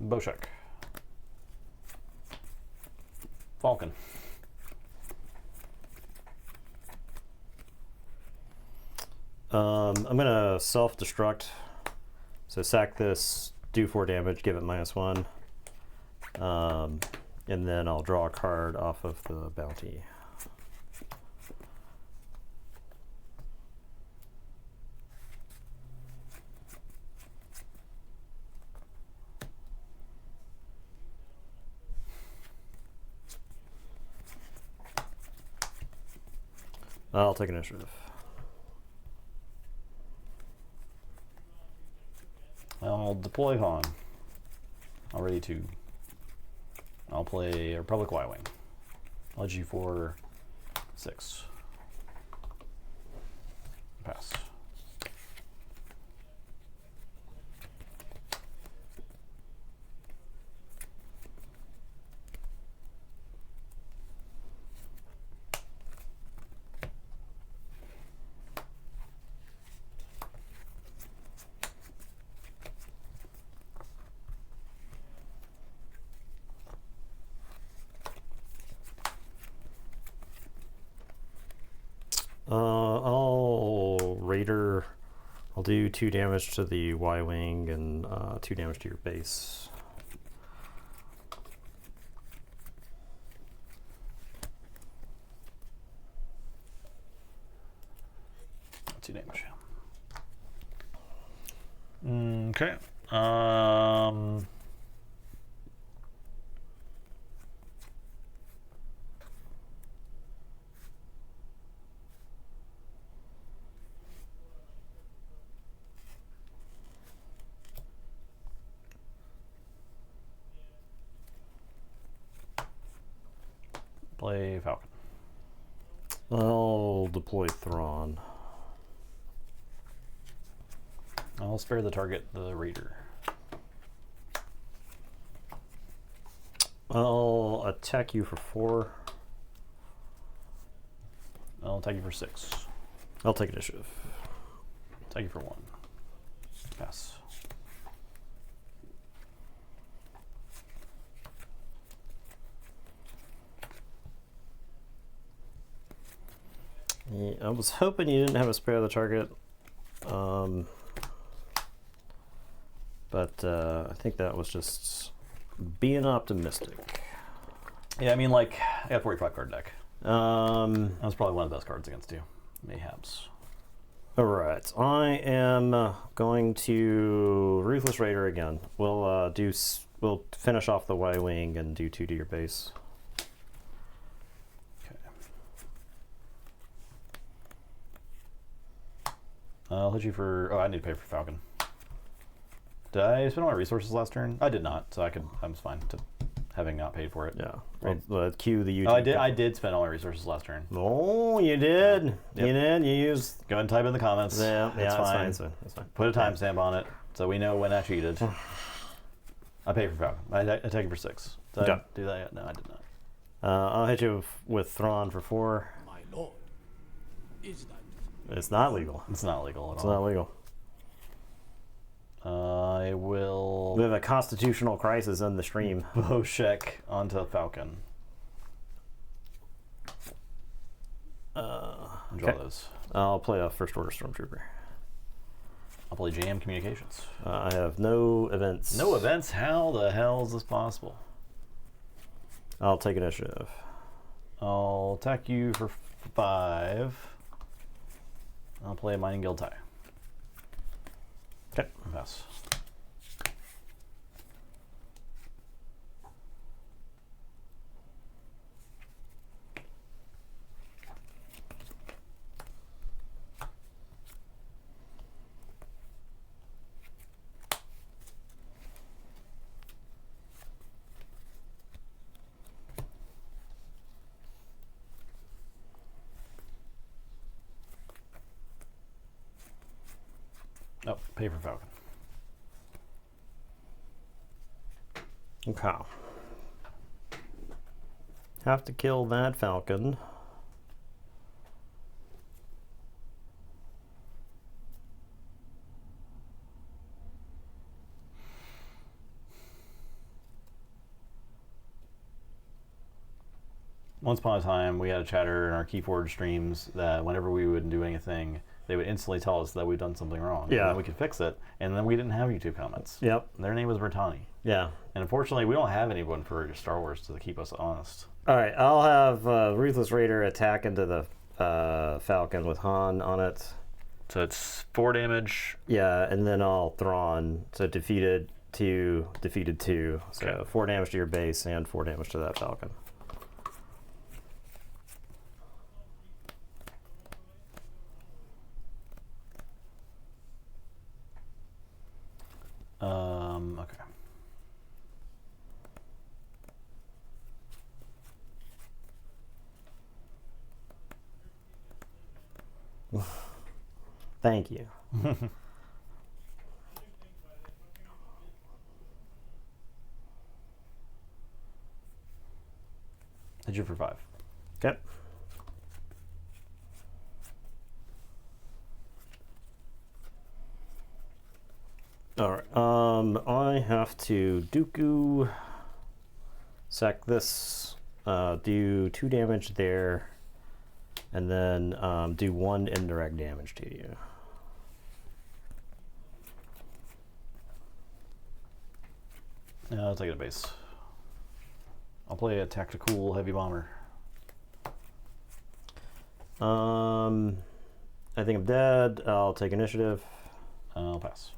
Boshek. Falcon. I'm gonna self-destruct. So sack this, do 4 damage, give it -1. And then I'll draw a card off of the bounty. I'll take initiative. I'll deploy Han. Already 2. I'll play a Republic Y-Wing. I'll G for 6. Pass. Raider. I'll do 2 damage to the Y-Wing and 2 damage to your base. Two damage. Okay. Play Falcon. I'll deploy Thrawn. I'll spare the target, the Raider. I'll attack you for 4. I'll attack you for 6. I'll take initiative. Attack you for 1. Pass. Yeah, I was hoping you didn't have a spare the target. But I think that was just being optimistic. Yeah, I mean, like, I got a 45 card deck. That Um, was probably one of the best cards against you. Mayhaps. all right, I am going to Ruthless Raider again. We'll we'll finish off the Y-Wing and do 2 to your base. Okay. I'll hit you for... Oh, I need to pay for Falcon. Did I spend all my resources last turn? I did not, so I was fine to having not paid for it. Yeah, well, cue the YouTube. Oh, I did spend all my resources last turn. Oh, you did. Yep. You did. You used. Go ahead and type in the comments. Yeah, it's fine. That's fine. That's fine. Put a timestamp on it so we know when I cheated. I paid for Falcon. I take it for 6. Did I do that yet? No, I did not. I'll hit you with Thrawn for 4. My lord, is that It's not legal. It's not legal at It's all. not legal. I will We have a constitutional crisis in the stream. Boshek onto Falcon. Draw okay. those. I'll play a First Order Stormtrooper. I'll play JM Communications. I have no events. No events? How the hell is this possible? I'll take initiative. I'll attack you for 5. I'll play a Mining Guild tie. pass. Oh, paper falcon. Okay. Have to kill that falcon. Once upon a time, we had a chatter in our Keyforge streams that whenever we would do anything, they would instantly tell us that we'd done something wrong. Yeah. And then we could fix it. And then we didn't have YouTube comments. Yep. Their name was Bertani. Yeah. And unfortunately, we don't have anyone for Star Wars to keep us honest. All right, I'll have Ruthless Raider attack into the Falcon with Han on it. So it's 4 damage. Yeah, and then I'll Thrawn. So defeated 2, defeated 2. So Okay. 4 damage to your base and 4 damage to that Falcon. Okay. Thank you. Hit you for 5. Okay. All right. I have to Dooku, sack this, do 2 damage there, and then do 1 indirect damage to you. I'll take it a base. I'll play a tactical heavy bomber. I think I'm dead. I'll take initiative. I'll pass.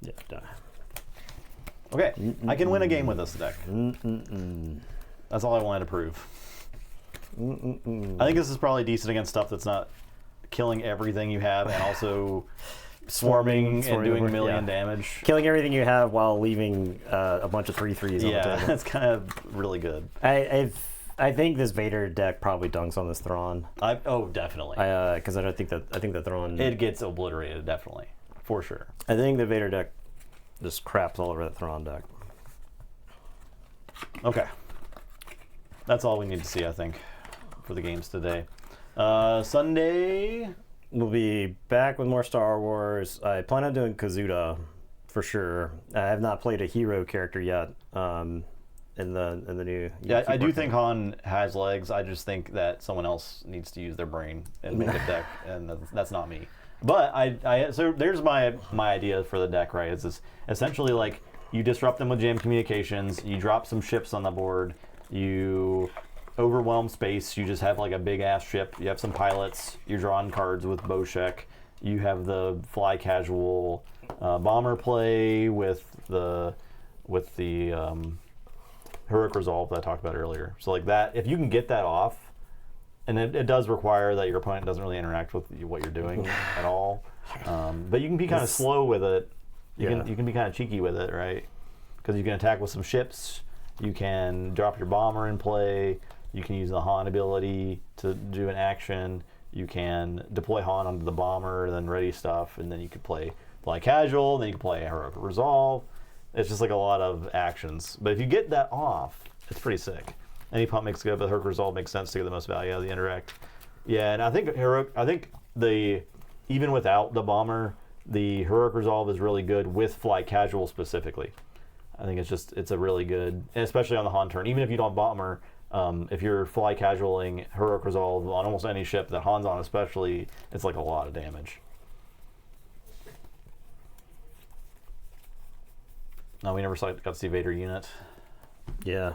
Yeah, die. Okay, I can win a game with this deck. Mm-mm-mm. That's all I wanted to prove. Mm-mm-mm. I think this is probably decent against stuff that's not killing everything you have and also swarming and doing a million damage. Killing everything you have while leaving a bunch of 3/3s on the Yeah, table. that's kind of really good. I think this Vader deck probably dunks on this Thrawn. Oh, definitely. Because I think the Thrawn. It gets obliterated, definitely, for sure. I think the Vader deck just craps all over that Thrawn deck. Okay, that's all we need to see, I think, for the games today. Sunday. We'll be back with more Star Wars. I plan on doing Kazuda for sure. I have not played a hero character yet. In the new. Yeah, I do think Han has legs. I just think that someone else needs to use their brain and make a deck, and that's not me. But so there's my idea for the deck, right? It's this, essentially like you disrupt them with jam communications, you drop some ships on the board, you overwhelm space, you just have like a big ass ship, you have some pilots, you're drawing cards with Boshek, you have the fly casual bomber play with the Heroic Resolve that I talked about earlier. So like that, if you can get that off, and it does require that your opponent doesn't really interact with what you're doing at all. But you can be kind of slow with it. You can be kind of cheeky with it, right? Because you can attack with some ships. You can drop your bomber in play. You can use the Han ability to do an action. You can deploy Han onto the bomber, then ready stuff, and then you could play casual. Then you can play Heroic Resolve. It's just like a lot of actions. But if you get that off, it's pretty sick. Any pump makes good, but Heroic Resolve makes sense to get the most value out of the interact. Yeah, and I think even without the bomber, the Heroic Resolve is really good with fly casual specifically. I think it's a really good, and especially on the Han turn. Even if you don't bomber, if you're fly casualing Heroic Resolve on almost any ship that Han's on, especially, it's like a lot of damage. No, we never got to see Vader unit. Yeah.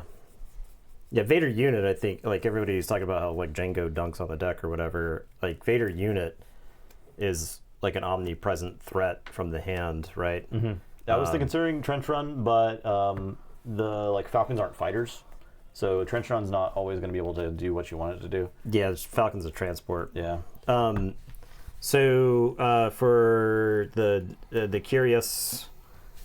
Yeah, Vader unit, I think, like everybody's talking about how like Django dunks on the deck or whatever. Like Vader unit is like an omnipresent threat from the hand, right? I was considering trench run, but the Falcons aren't fighters, so trench run's not always going to be able to do what you want it to do. Yeah, Falcons of transport. Yeah. So for the curious,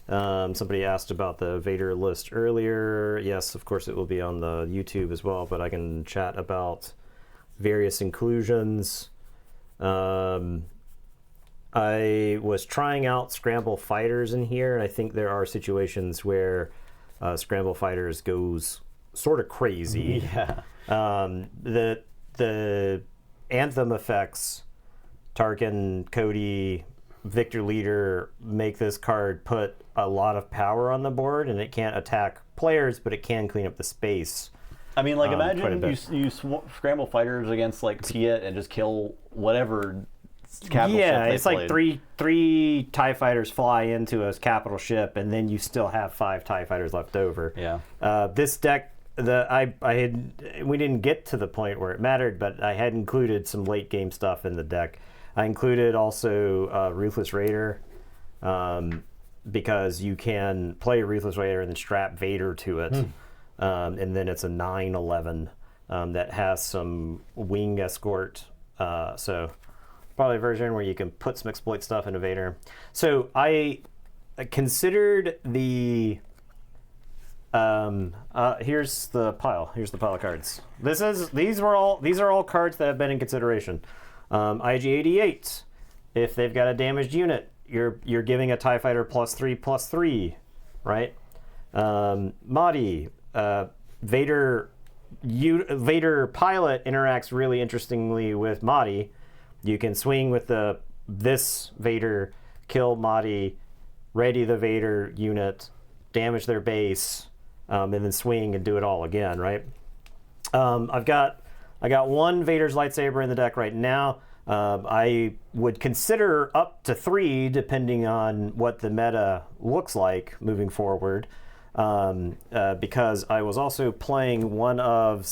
somebody asked about the Vader list earlier. Yes, of course it will be on the YouTube as well, but I can chat about various inclusions. I was trying out Scramble Fighters in here, and I think there are situations where Scramble Fighters goes sort of crazy. Yeah. The Anthem effects, Tarkin, Cody, Victor Leader, make this card put a lot of power on the board, and it can't attack players, but it can clean up the space. I mean, imagine you scramble fighters against Piet and just kill whatever capital ship they it's played. like three TIE fighters fly into a capital ship, and then you still have 5 TIE fighters left over. Yeah. This deck, we didn't get to the point where it mattered, but I had included some late game stuff in the deck. I included also Ruthless Raider, because you can play Ruthless Raider and then strap Vader to it, and then it's a 9/11 that has some wing escort. So probably a version where you can put some exploit stuff into Vader. So I considered the. Here's the pile. Here's the pile of cards. These are all cards that have been in consideration. IG-88. If they've got a damaged unit, you're giving a TIE fighter +3/+3, right? Mahdi, Vader pilot interacts really interestingly with Mahdi. You can swing with this Vader, kill Mahdi, ready the Vader unit, damage their base, and then swing and do it all again, right? I got one Vader's lightsaber in the deck right now. I would consider up to 3 depending on what the meta looks like moving forward, because I was also playing one of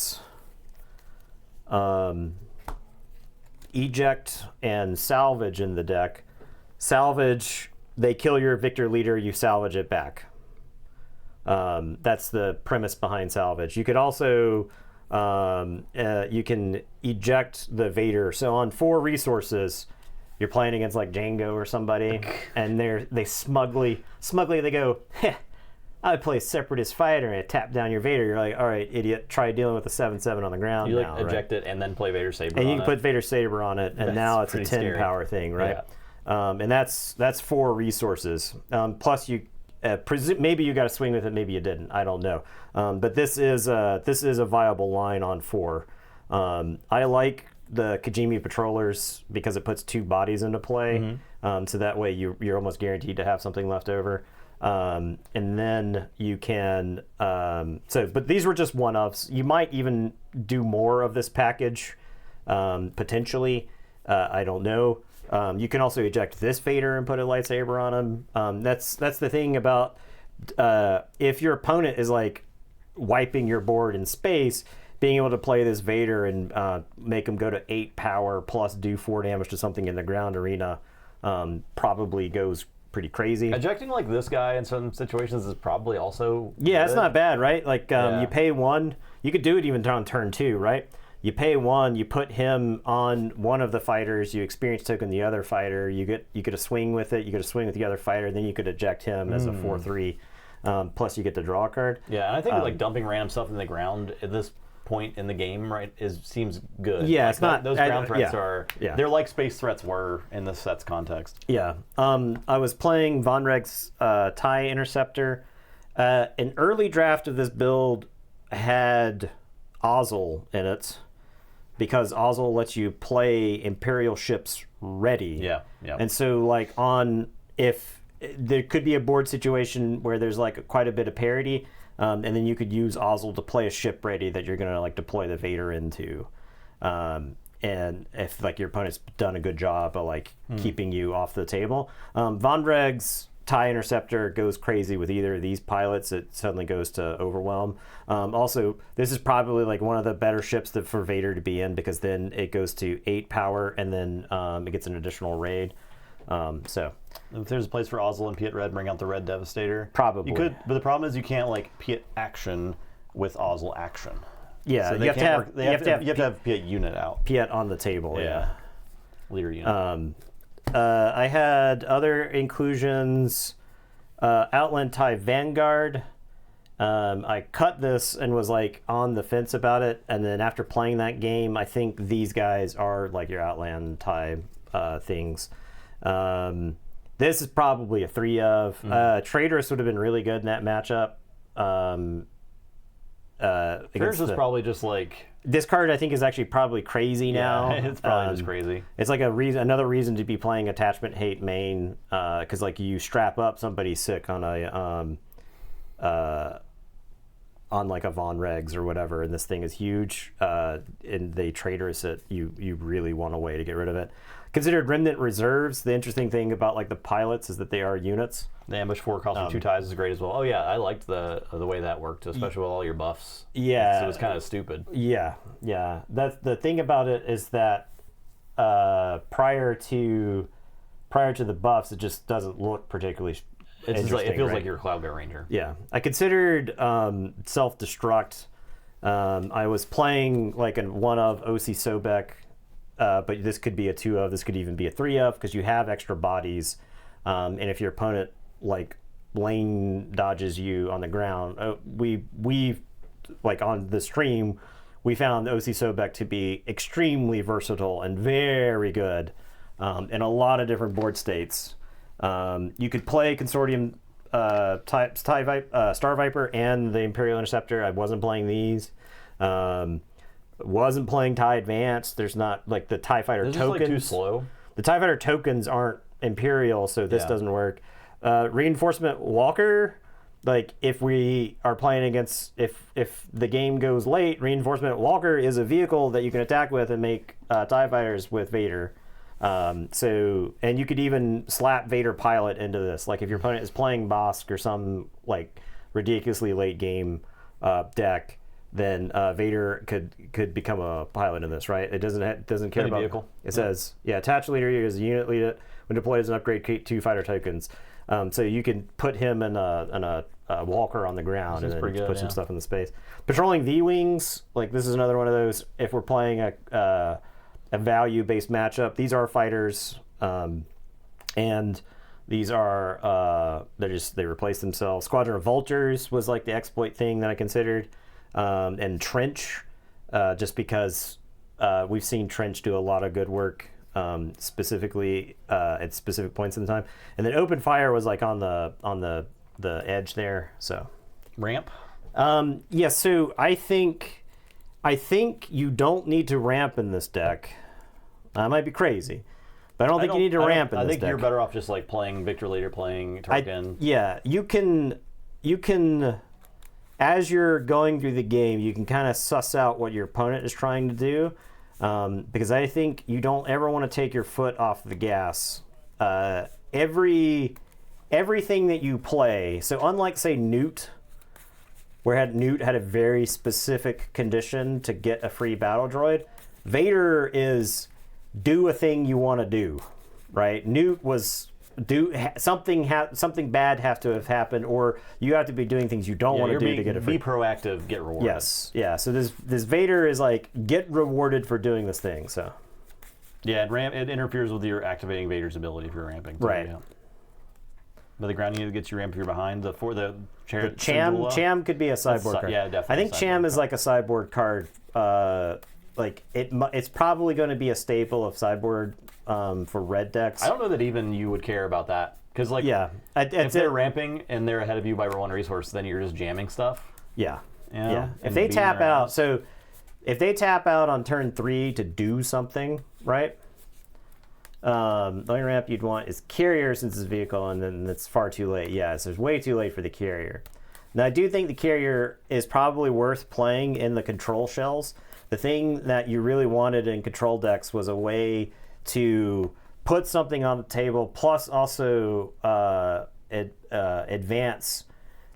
Eject and Salvage in the deck. Salvage, they kill your Victor Leader, you salvage it back. That's the premise behind Salvage. You could also you can eject the Vader. So on 4 resources, you're playing against Django or somebody, and they smugly they go, heh, I play Separatist Fighter and I tap down your Vader. You're like, all right, idiot, try dealing with a 7/7 on the ground. You now, eject it and then play Vader Saber. And you can put Vader Saber on it, and now it's a 10 scary. Power thing, right? Yeah. And that's 4 resources. Plus you. Maybe you got to swing with it, maybe you didn't. I don't know. But this is a viable line on 4. I like the Kijimi Patrollers because it puts 2 bodies into play, so that way you're almost guaranteed to have something left over. And then you can. But these were just one-offs. You might even do more of this package, potentially. I don't know. You can also eject this Vader and put a lightsaber on him. That's the thing about if your opponent is wiping your board in space, being able to play this Vader and make him go to 8 power plus do 4 damage to something in the ground arena probably goes pretty crazy. Ejecting this guy in some situations is probably also it's good. not bad, right? You pay 1. You could do it even on turn 2, right? You pay 1, you put him on one of the fighters, you experience token the other fighter, you get a swing with it, you get a swing with the other fighter, then you could eject him as a 4/3. Plus you get to draw a card. Yeah, and I think dumping random stuff in the ground at this point in the game, right, seems good. Yeah, it's not those ground threats yeah. They're like space threats were in the set's context. Yeah. I was playing Von Reg's TIE Interceptor. An early draft of this build had Ozzel in it, because Ozzel lets you play Imperial ships ready. Yeah. And so if there could be a board situation where there's quite a bit of parity, and then you could use Ozzel to play a ship ready that you're gonna deploy the Vader into. And if your opponent's done a good job of keeping you off the table. Von Reg's TIE Interceptor goes crazy with either of these pilots. It suddenly goes to overwhelm. Also, this is probably one of the better ships for Vader to be in, because then it goes to 8 power and then it gets an additional raid. So If there's a place for Ozil and Piet Red, bring out the Red Devastator. Probably. You could, but the problem is you can't like Piet action with Ozil action. yeah, So you have to have Piet unit out. Piet on the table. Yeah. Leader unit. I had other inclusions. Outland Tie Vanguard. I cut this and was like on the fence about it, and then after playing that game, I think these guys are like your Outland Tie things. This is probably a 3 of. Traitorous would have been really good in that matchup. Traitorous was probably just like this card. I think is actually probably crazy now. It's probably just crazy. It's like another reason to be playing Attachment Hate main, because like you strap up somebody sick on on like a Von Regs or whatever, and this thing is huge, and they Traitorous it. You really want a way to get rid of it. Considered Remnant Reserves, the interesting thing about like the pilots is that they are units. The Ambush 4 cost for 2 ties is great as well. Oh yeah, I liked the way that worked, especially with all your buffs. Yeah, so it was kind of stupid. Yeah. That's the thing about it is that prior to the buffs, it just doesn't look particularly. It's just like, it feels right? like you're a Cloud Guy Ranger. Yeah, I considered self-destruct. I was playing like one of OC Sobek, but this could be a 2 of. This could even be a 3 of because you have extra bodies, and if your opponent like lane dodges you on the ground, we like on the stream, we found OC Sobek to be extremely versatile and very good in a lot of different board states. You could play Consortium Star Viper and the Imperial Interceptor. I wasn't playing these. Wasn't playing TIE Advanced. There's not like the TIE Fighter tokens. Just like too slow. The TIE Fighter tokens aren't Imperial, so this doesn't work. Reinforcement Walker, like if we are playing against, if the game goes late, Reinforcement Walker is a vehicle that you can attack with and make TIE Fighters with Vader. So, and you could even slap Vader Pilot into this. Like if your opponent is playing Bosk or some like ridiculously late game deck, then Vader could become a pilot in this, right? It doesn't care about vehicle. It says attach leader as a unit leader when deployed as an upgrade. Create 2 fighter tokens. So you can put him in a walker on the ground and then put some stuff in the space. Patrolling V-wings, like this is another one of those. If we're playing a value-based matchup, these are fighters, and these are they replace themselves. Squadron of Vultures was like the exploit thing that I considered, and Trench, just because we've seen Trench do a lot of good work. Specifically at specific points in time, and then Open Fire was like on the edge there. So ramp. So I think you don't need to ramp in this deck. I might be crazy, but I don't think you need to ramp in this deck. I think you're better off just like playing Victor Leader, playing Tarkin. You can as you're going through the game, you can kind of suss out what your opponent is trying to do. Because I think you don't ever want to take your foot off the gas. Everything that you play, so unlike say Newt, where Newt had a very specific condition to get a free battle droid, Vader is do a thing you want to do, right? Newt was something bad have to have happened, or you have to be doing things you don't want to do to get a free. Be proactive, get rewarded. Yes, yeah. So this Vader is like get rewarded for doing this thing. So yeah, it interferes with your activating Vader's ability if you're ramping. Too, right. Yeah. But the ground unit gets you ramp if you're behind. The Cham could be a sideboard card. Yeah, definitely. I think Cham is like a sideboard card. Like it's probably going to be a staple of sideboard for red decks. I don't know that even you would care about that because like if they're ramping and they're ahead of you by 1 resource, then you're just jamming stuff. Yeah, you know, yeah. If they tap out, so if they tap out on turn 3 to do something, right? The only ramp you'd want is Carrier since it's a vehicle, and then it's far too late. Yeah, so it's way too late for the Carrier. Now I do think the Carrier is probably worth playing in the control shells. The thing that you really wanted in control decks was a way to put something on the table, plus also advance.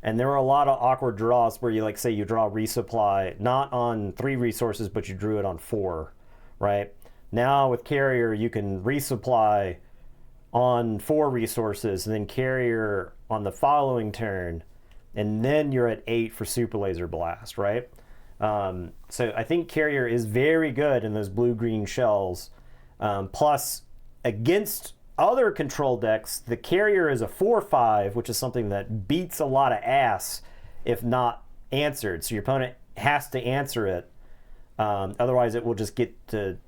And there were a lot of awkward draws where you like say you draw resupply, not on 3 resources, but you drew it on 4, right? Now with Carrier, you can resupply on 4 resources, and then carrier on the following turn, and then you're at 8 for super laser blast, right? So I think carrier is very good in those blue-green shells. Plus, against other control decks, the carrier is a 4/5, which is something that beats a lot of ass if not answered. So your opponent has to answer it. Otherwise, it will just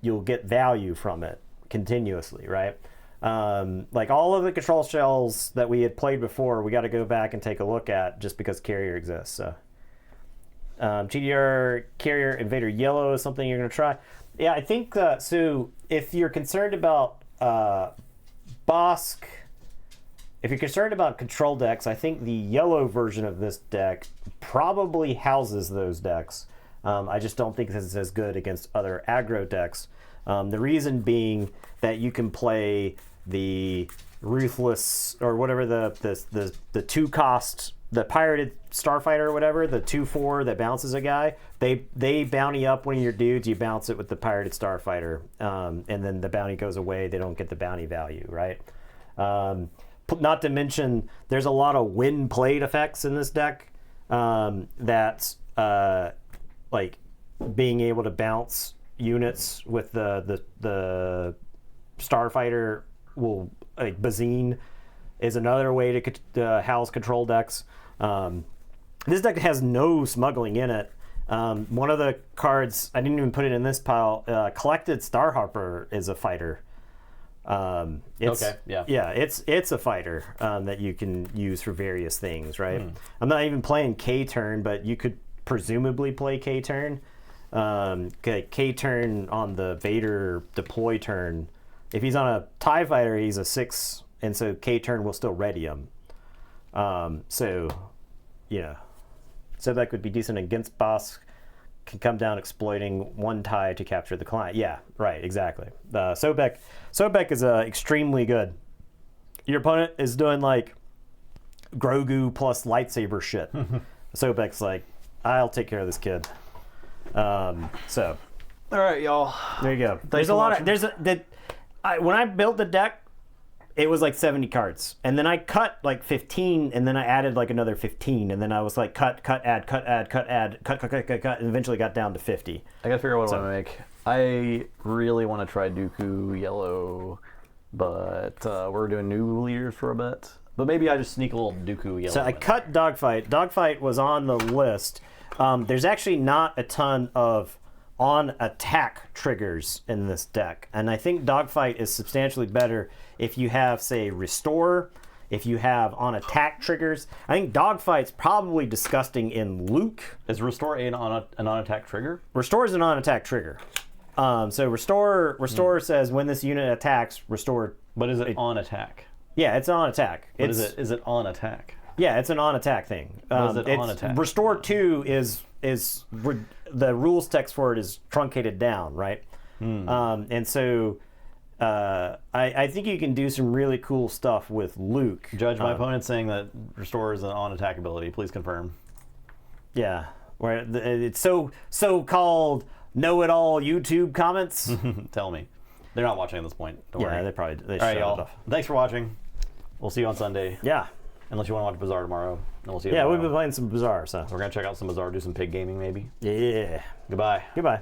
you'll get value from it continuously, right? Like all of the control shells that we had played before, we got to go back and take a look at just because carrier exists. So, GDR, carrier, and Vader yellow is something you're going to try. Yeah, I think so. If you're concerned about Bosk, if you're concerned about control decks, I think the yellow version of this deck probably houses those decks. I just don't think this is as good against other aggro decks. The reason being that you can play the Ruthless or whatever the 2-cost, the Pirated Starfighter or whatever, the 2/4 that bounces a guy. They bounty up one of your dudes, you bounce it with the Pirated Starfighter, and then the bounty goes away. They don't get the bounty value, right? Not to mention, there's a lot of win played effects in this deck that like being able to bounce units with the Starfighter will, like Bazine is another way to house control decks. This deck has no smuggling in it. One of the cards, I didn't even put it in this pile, Collected Starhopper is a fighter. Okay, yeah. Yeah, it's a fighter that you can use for various things, right? I'm not even playing K-turn, but you could presumably play K-turn. K-turn on the Vader deploy turn. If he's on a TIE fighter, he's a 6, and so K-turn will still ready him. So, yeah. So that could be decent against Bosk. Can come down exploiting 1 TIE to capture the client. Yeah, right, exactly. Sobek is extremely good. Your opponent is doing like Grogu plus lightsaber shit. Sobek's like, I'll take care of this kid. So, all right, y'all. There you go. There's a lot of when I built the deck, it was like 70 cards, and then I cut like 15, and then I added like another 15, and then I was like cut, add, and eventually got down to 50. I gotta figure out what I want to make. I really want to try Dooku yellow, but we're doing new leaders for a bit. But maybe I just sneak a little Dooku yellow. So I cut Dogfight. Dogfight was on the list. There's actually not a ton of on attack triggers in this deck, and I think Dogfight is substantially better if you have, say, Restore, if you have on attack triggers. I think Dogfight's probably disgusting in Luke. Is Restore an on attack trigger? Restore is an on attack trigger. So Restore says when this unit attacks, restore. But is it on attack? Yeah, it's on attack. Is it on attack? Yeah, it's an on attack thing. What is it on attack? Restore 2 is the rules text for it is truncated down, right? And so I think you can do some really cool stuff with Luke. Judge, my opponent's saying that Restore is an on attack ability. Please confirm. Yeah, where it's so-called know-it-all YouTube comments. Tell me. They're not watching at this point. Don't worry. They All right, y'all. Thanks for watching. We'll see you on Sunday. Yeah. Unless you want to watch Bazaar tomorrow. And we'll see you Yeah, tomorrow. we've been playing some Bazaar, so. We're going to check out some Bazaar, do some pig gaming maybe. Yeah. Goodbye. Goodbye.